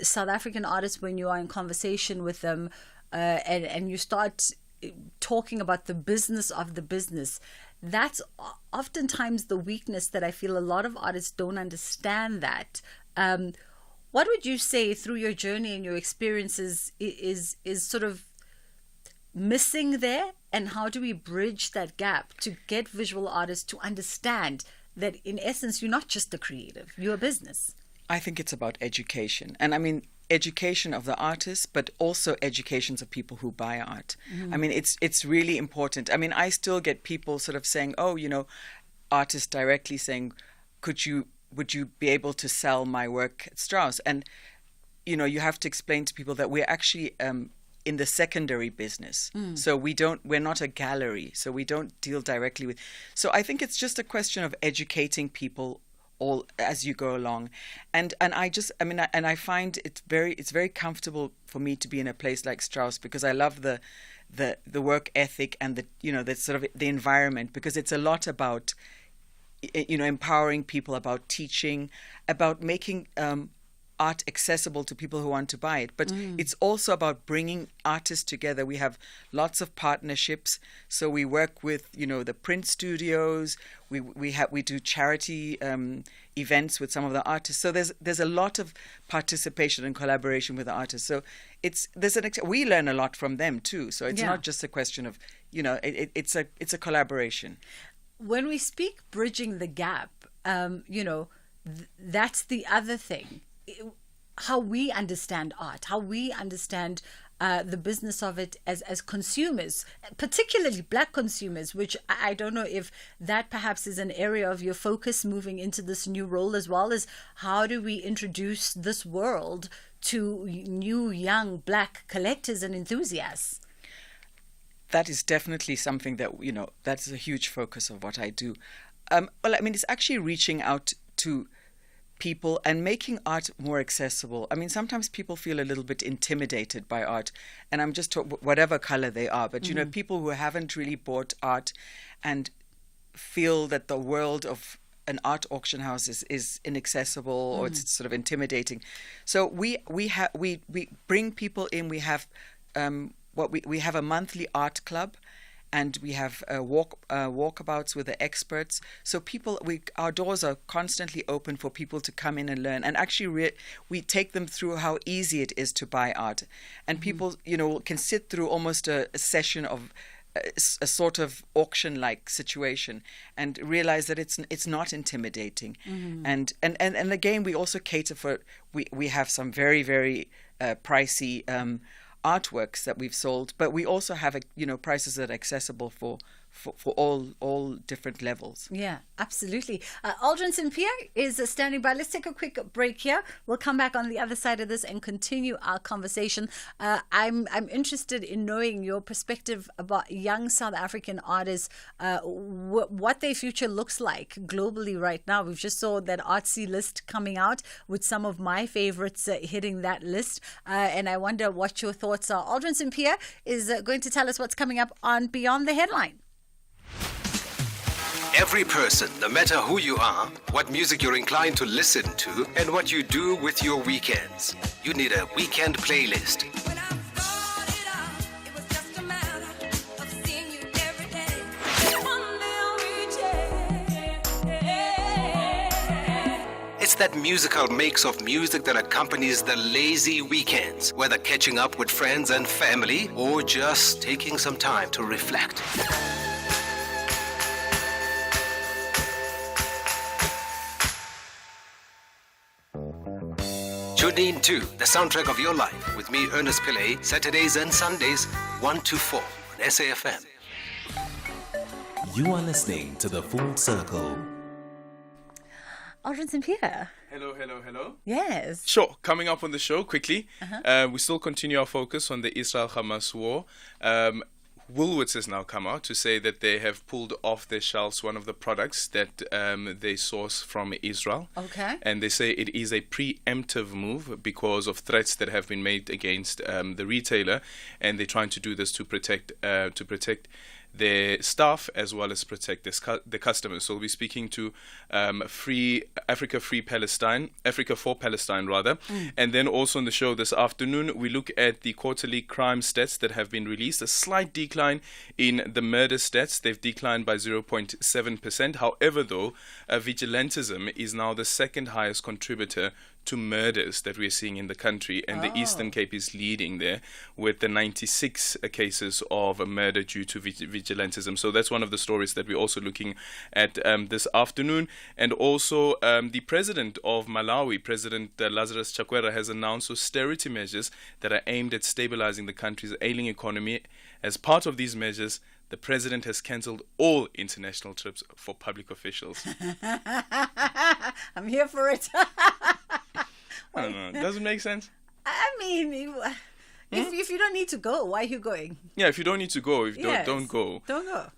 South African artists, when you are in conversation with them and you start talking about the business of the business, that's oftentimes the weakness that I feel a lot of artists don't understand that. What would you say through your journey and your experiences is sort of missing there, and how do we bridge that gap to get visual artists to understand that in essence you're not just a creative, you're a business? I think it's about education, and I mean education of the artists, but also educations of people who buy art. I mean, it's really important. I mean, I still get people sort of saying, artists directly saying, would you be able to sell my work at Strauss? And you have to explain to people that we're actually in the secondary business. So we're not a gallery, so we don't deal directly with. So I think it's just a question of educating people all as you go along. And I find it's very comfortable for me to be in a place like Strauss, because I love the work ethic and the sort of the environment, because it's a lot about empowering people, about teaching, about making art accessible to people who want to buy it. But it's also about bringing artists together. We have lots of partnerships. So we work with, the print studios. We do charity events with some of the artists. So there's a lot of participation and collaboration with the artists. So we learn a lot from them too. So it's not just a question of, it's a collaboration. When we speak bridging the gap, that's the other thing. How we understand art, how we understand the business of it as consumers, particularly Black consumers, which I don't know if that perhaps is an area of your focus moving into this new role, as well as how do we introduce this world to new young Black collectors and enthusiasts? That is definitely something that, that's a huge focus of what I do. It's actually reaching out to people and making art more accessible. I mean, sometimes people feel a little bit intimidated by art, and I'm just whatever color they are, but people who haven't really bought art and feel that the world of an art auction house is inaccessible or it's sort of intimidating. So we bring people in. We have we have a monthly art club, and we have walkabouts with the experts. So our doors are constantly open for people to come in and learn. And actually, we take them through how easy it is to buy art. And people, can sit through almost a session of a sort of auction-like situation and realize that it's not intimidating. And again, we also cater for. We have some very, very pricey artworks that we've sold, but we also have prices that are accessible for all different levels. Yeah, absolutely. Aldrin St. Pierre is standing by. Let's take a quick break here. We'll come back on the other side of this and continue our conversation. I'm interested in knowing your perspective about young South African artists, what their future looks like globally right now. We've just saw that artsy list coming out with some of my favorites hitting that list, and I wonder what your thoughts are. Aldrin St. Pierre is going to tell us what's coming up on Beyond the Headline. Every person, no matter who you are, what music you're inclined to listen to, and what you do with your weekends. You need a weekend playlist. It's that musical mix of music that accompanies the lazy weekends, whether catching up with friends and family or just taking some time to reflect. Tune in to The Soundtrack of Your Life with me, Ernest Pillay, Saturdays and Sundays, 1 to 4 on SAFM. You are listening to The Full Circle. Aldrin St. Pierre. Hello. Yes. Sure. Coming up on the show quickly, we still continue our focus on the Israel-Hamas war. Woolworths has now come out to say that they have pulled off their shelves one of the products that they source from Israel. Okay. And they say it is a preemptive move because of threats that have been made against the retailer, and they're trying to do this to protect their staff as well as protect the customers. So we'll be speaking to Africa for Palestine, and then also on the show this afternoon we look at the quarterly crime stats that have been released. A slight decline in the murder stats. They've declined by 0.7%. However, though, vigilantism is now the second highest contributor to murders that we're seeing in the country, and the Eastern Cape is leading there with the 96 cases of murder due to vigilantism. So that's one of the stories that we're also looking at this afternoon. And also the president of Malawi, President Lazarus Chakwera, has announced austerity measures that are aimed at stabilizing the country's ailing economy. As part of these measures, the president has cancelled all international trips for public officials. I'm here for it. I don't know. Doesn't make sense? I mean, if you don't need to go, why are you going? Yeah, if you don't need to go, don't go. Don't go.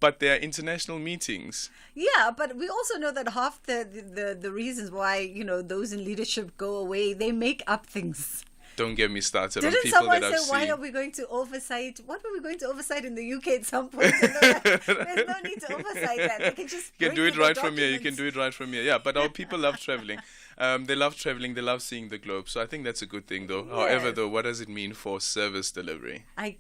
But there are international meetings. Yeah, but we also know that half the reasons why, those in leadership go away, they make up things. Don't get me started on Didn't people someone that I've say, seen. why are we going to oversight? What were we going to oversight in the UK at some point? There's no need to oversight that. They can just You can do bring it right the from here. You documents. can do it right from here. Yeah, but our people love traveling. They love traveling. They love seeing the globe. So I think that's a good thing, though. Yes. However, though, what does it mean for service delivery? I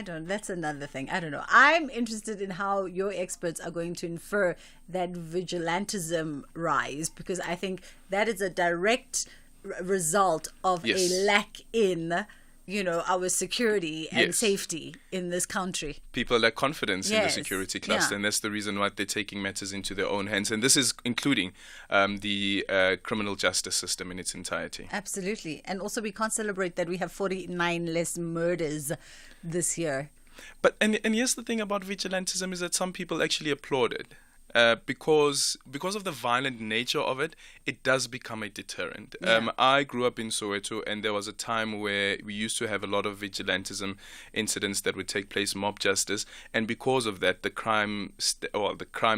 don't. That's another thing. I don't know. I'm interested in how your experts are going to infer that vigilantism rise, because I think that is a direct result of Yes. a lack in, our security and Yes. safety in this country. People lack confidence in the Yes. security cluster, Yeah. and that's the reason why they're taking matters into their own hands. And this is including the criminal justice system in its entirety. Absolutely. And also we can't celebrate that we have 49 less murders this year. But and here's the thing about vigilantism is that some people actually applaud it. Because of the violent nature of it, it does become a deterrent. Yeah. I grew up in Soweto, and there was a time where we used to have a lot of vigilantism incidents that would take place, mob justice, and because of that, the crime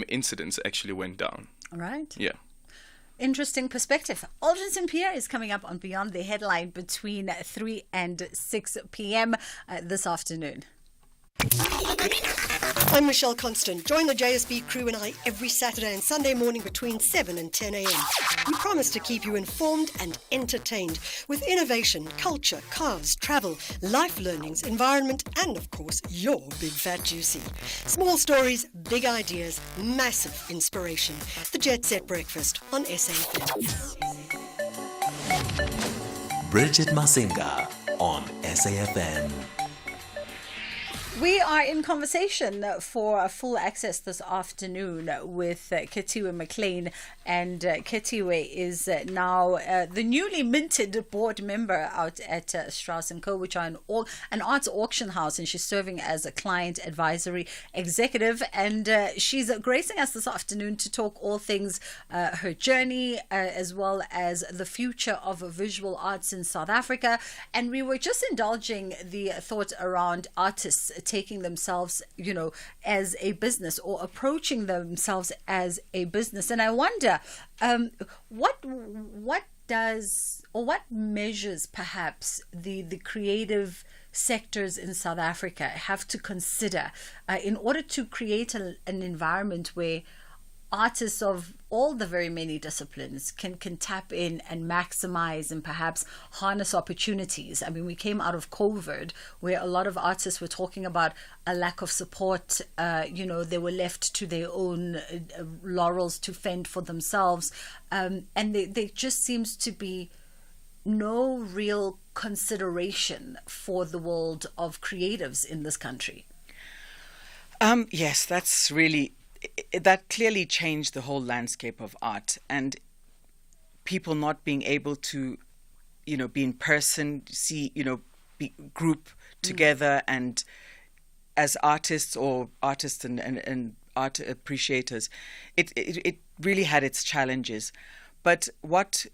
incidents actually went down. All right. Yeah. Interesting perspective. Aldrin St. Pierre is coming up on Beyond the Headline between 3 and 6 p.m. This afternoon. I'm Michelle Constant. Join the JSB crew and I every Saturday and Sunday morning between 7 and 10 a.m. We promise to keep you informed and entertained with innovation, culture, cars, travel, life learnings, environment, and of course, your big fat juicy. Small stories, big ideas, massive inspiration. The Jet Set Breakfast on SAFM. Bridget Masinga on SAFM. We are in conversation for full access this afternoon with Ketiwe McLean, and Ketiwe is now the newly minted board member out at Strauss & Co., which are an arts auction house, and she's serving as a client advisory executive, and she's gracing us this afternoon to talk all things her journey as well as the future of visual arts in South Africa. And we were just indulging the thought around artists taking themselves, as a business or approaching themselves as a business. And I wonder, what measures perhaps the creative sectors in South Africa have to consider in order to create an environment where artists of all the very many disciplines can tap in and maximize and perhaps harness opportunities. I mean, we came out of COVID where a lot of artists were talking about a lack of support. They were left to their own laurels to fend for themselves. And there just seems to be no real consideration for the world of creatives in this country. Yes, that clearly changed the whole landscape of art, and people not being able to, be in person, see, group together and as artists and art appreciators. It really had its challenges. But what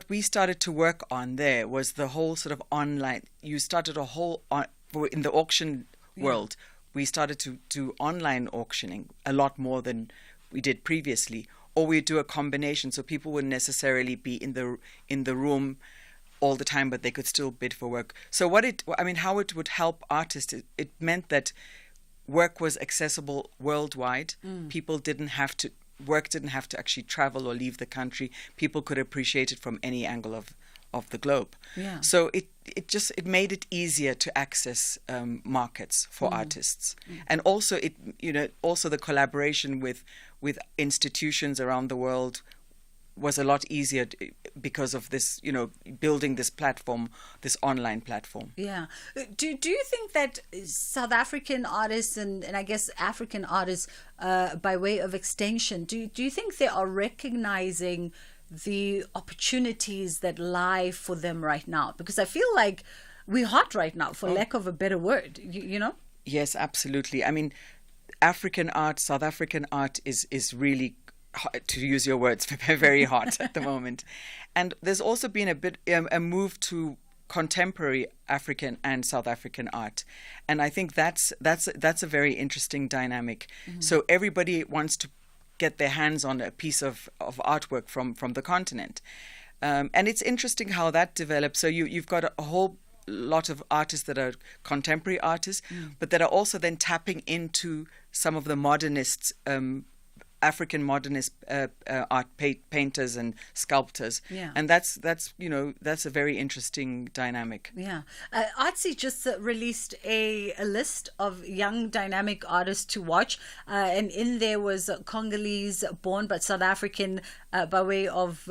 we started to work on there was the whole sort of online. You started in the auction world. We started to do online auctioning a lot more than we did previously, or we do a combination, so people wouldn't necessarily be in the room all the time, but they could still bid for work. So how it would help artists, it meant that work was accessible worldwide. People work didn't have to actually travel or leave the country. People could appreciate it from any angle of the globe. Yeah. So it made it easier to access markets for artists, and also also the collaboration with institutions around the world was a lot easier because of this, building this platform, this online platform. Yeah. Do you think that South African artists and I guess African artists, by way of extension, do you think they are recognizing the opportunities that lie for them right now? Because I feel like we're hot right now, for lack of a better word, Yes, absolutely. I mean, African art, South African art is really, to use your words, very hot at the moment. And there's also been a move to contemporary African and South African art. And I think that's a very interesting dynamic. Mm-hmm. So everybody wants to get their hands on a piece of artwork from the continent. And it's interesting how that develops. So you've got a whole lot of artists that are contemporary artists, but that are also then tapping into some of the modernists, African modernist art painters and sculptors. Yeah. And that's a very interesting dynamic. Yeah. Artsy just released a list of young dynamic artists to watch, and in there was Congolese born but South African by way of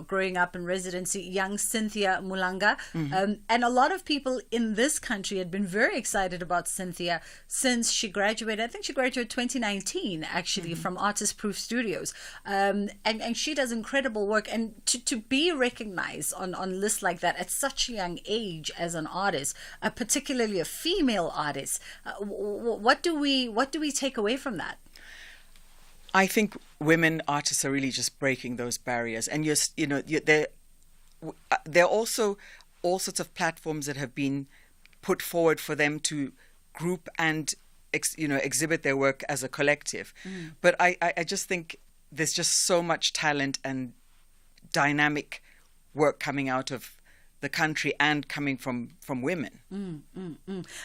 growing up in residency, young Cynthia Mulanga. Mm-hmm. And a lot of people in this country had been very excited about Cynthia since she graduated. I think she graduated 2019 actually, from Artist Proof Studios, and she does incredible work, and to be recognized on lists like that at such a young age as an artist, particularly a female artist, what do we take away from that? I think women artists are really just breaking those barriers, and there are also all sorts of platforms that have been put forward for them to group and exhibit their work as a collective. But I just think there's just so much talent and dynamic work coming out of the country and coming from women.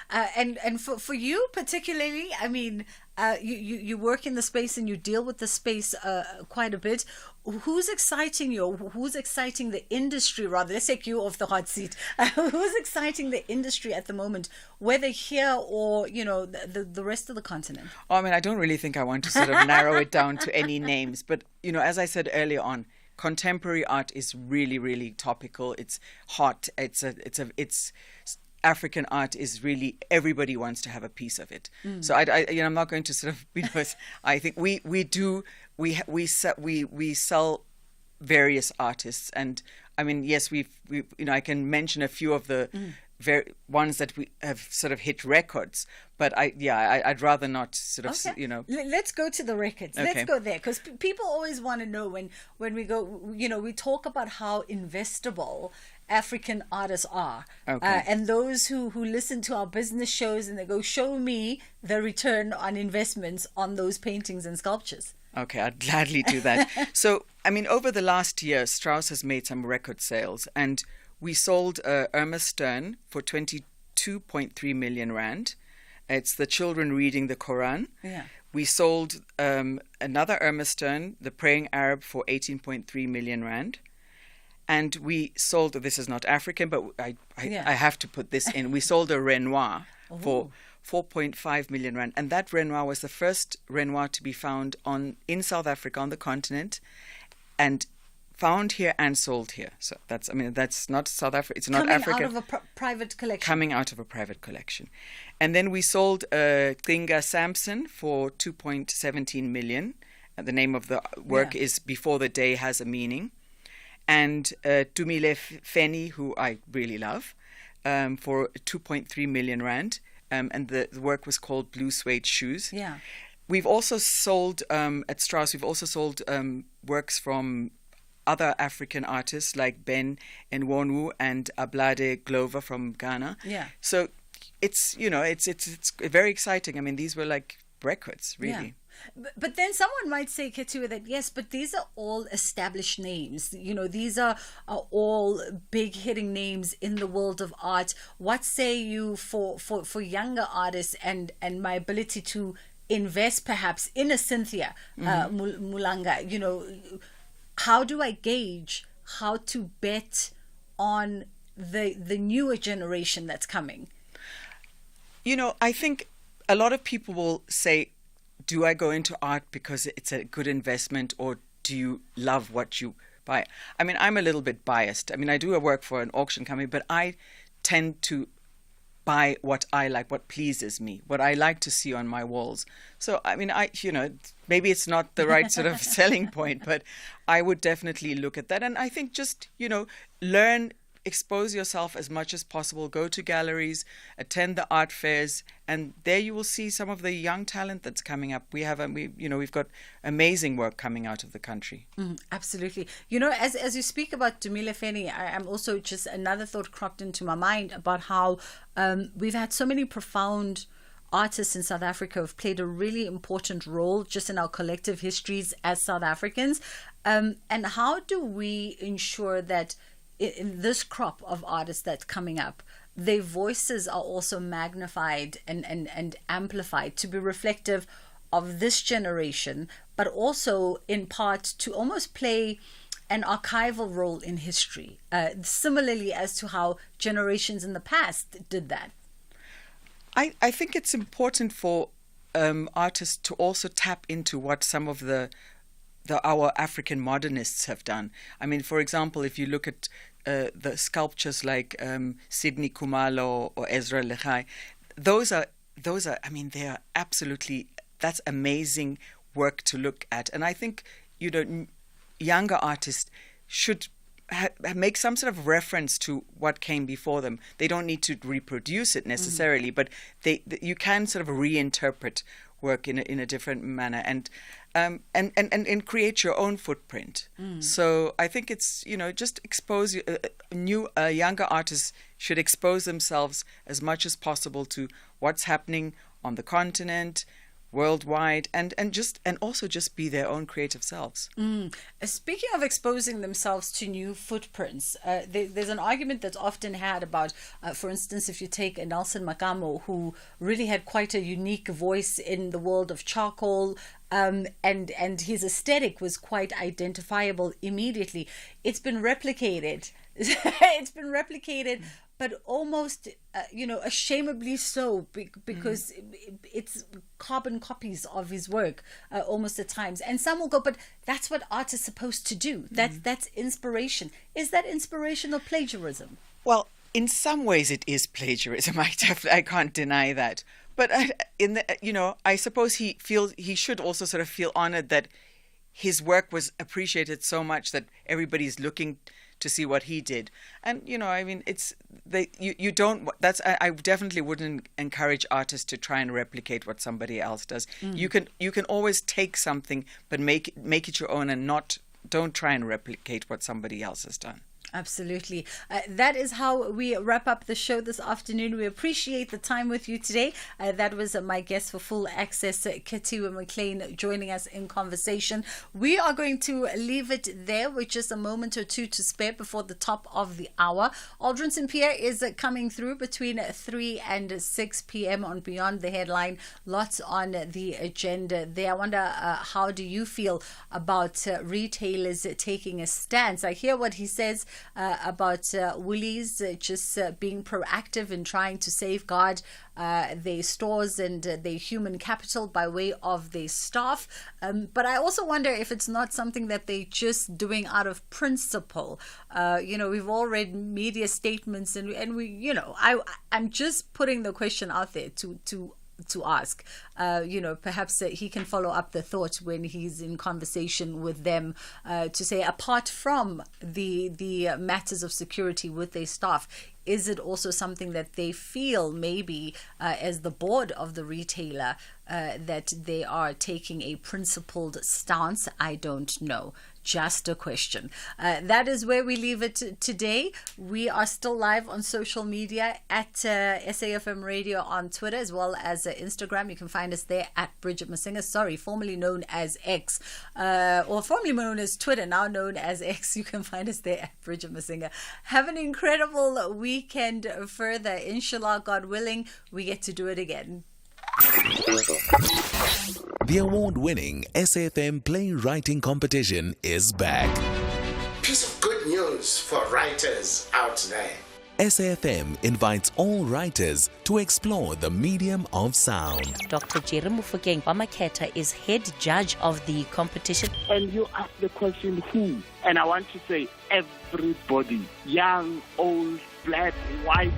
And for you particularly, I mean, you work in the space and you deal with the space quite a bit. Who's exciting you? Who's exciting the industry, rather? Let's take you off the hot seat. Who's exciting the industry at the moment, whether here or, the rest of the continent? I mean, I don't really think I want to sort of narrow it down to any names. But, as I said earlier on, contemporary art is really, really topical. It's hot. African art is really, everybody wants to have a piece of it. So I'm not going to sort of, I think we sell various artists, and I mean, yes, I can mention a few of the ones that we have sort of hit records, but I'd rather not sort of, Let's go to the records. Okay. Let's go there, because people always want to know when we go, we talk about how investable African artists are. Okay. And those who listen to our business shows and they go, show me the return on investments on those paintings and sculptures. Okay, I'd gladly do that. So, I mean, over the last year, Strauss has made some record sales, and we sold Irma Stern for 22.3 million rand. It's the children reading the Quran. Yeah. We sold another Irma Stern, The Praying Arab, for 18.3 million rand. And we sold, this is not African, but I have to put this in. We sold a Renoir for 4.5 million rand. And that Renoir was the first Renoir to be found in South Africa, on the continent, and found here and sold here. So that's not South Africa. It's not Africa. Coming out of a private collection. Coming out of a private collection. And then we sold Kinga Sampson for 2.17 million. The name of the work is Before the Day Has a Meaning. And Tumile Feni, who I really love, for 2.3 million rand. And the work was called Blue Suede Shoes. Yeah. We've also sold, at Strauss, we've also sold works from other African artists like Ben Nwonwu and Ablade Glover from Ghana. Yeah. So it's very exciting. I mean, these were like records, really. Yeah. But then someone might say, Ketua, that yes, but these are all established names. These are all big hitting names in the world of art. What say you for younger artists and my ability to invest perhaps in a Cynthia Mulanga? How do I gauge how to bet on the newer generation that's coming? I think a lot of people will say, do I go into art because it's a good investment, or do you love what you buy? I mean, I'm a little bit biased. I mean, I do work for an auction company, but I tend to buy what I like, what pleases me, what I like to see on my walls. So, I mean, maybe it's not the right sort of selling point, but I would definitely look at that. And I think just, learn, expose yourself as much as possible, go to galleries, attend the art fairs, and there you will see some of the young talent that's coming up. We've got amazing work coming out of the country. Absolutely. As you speak about Tumile Feni, I'm also just another thought cropped into my mind about how we've had so many profound artists in South Africa who've played a really important role just in our collective histories as South Africans. And how do we ensure that in this crop of artists that's coming up, their voices are also magnified and amplified to be reflective of this generation, but also in part to almost play an archival role in history, similarly as to how generations in the past did that? I think it's important for artists to also tap into what some of our African modernists have done. I mean, for example, if you look at the sculptures like Sidney Khumalo or Ezra Lechai, those are, I mean, they are absolutely, that's amazing work to look at. And I think, younger artists should make some sort of reference to what came before them. They don't need to reproduce it necessarily, but you can sort of reinterpret work in a different manner and create your own footprint. So I think it's just expose younger artists should expose themselves as much as possible to what's happening on the continent, worldwide, and also just be their own creative selves. Speaking of exposing themselves to new footprints, there's an argument that's often had about, for instance, if you take Nelson Makamo, who really had quite a unique voice in the world of charcoal, and his aesthetic was quite identifiable immediately. It's been replicated. But almost, ashamedly so, because it's carbon copies of his work almost at times. And some will go, but that's what art is supposed to do. That's inspiration. Is that inspiration or plagiarism? Well, In some ways, it is plagiarism. I can't deny that. But I suppose he should also sort of feel honored that his work was appreciated so much that everybody's looking to see what he did. And I definitely wouldn't encourage artists to try and replicate what somebody else does. You can always take something but make it your own, and don't try and replicate what somebody else has done. Absolutely. That is how we wrap up the show this afternoon. We appreciate the time with you today. That was my guest for Full Access, Katiwa McLean, joining us in conversation. We are going to leave it there with just a moment or two to spare before the top of the hour. Aldrin St. Pierre is coming through between 3 and 6 p.m. on Beyond the Headline. Lots on the agenda there. I wonder, how do you feel about retailers taking a stance? I hear what he says about Woolies just being proactive in trying to safeguard their stores and their human capital by way of their staff. But I also wonder if it's not something that they're just doing out of principle. We've all read media statements and we, I'm just putting the question out there to ask. Perhaps he can follow up the thought when he's in conversation with them, to say, apart from the matters of security with their staff, is it also something that they feel maybe as the board of the retailer that they are taking a principled stance? I don't know. Just a question. That is where we leave it today. We are still live on social media at SAFM Radio on Twitter as well as Instagram. You can find us there at Bridget Masinga, formerly known as X, or formerly known as Twitter, now known as X. You can find us there at Bridget Masinga. Have an incredible weekend further. Inshallah, God willing, we get to do it again. The award-winning SAFM Playwriting Competition is back. Piece of good news for writers out there. SAFM invites all writers to explore the medium of sound. Dr. Jerry Mufokeng Wamaketa is head judge of the competition. And you ask the question, who? And I want to say everybody, young, old, black, white,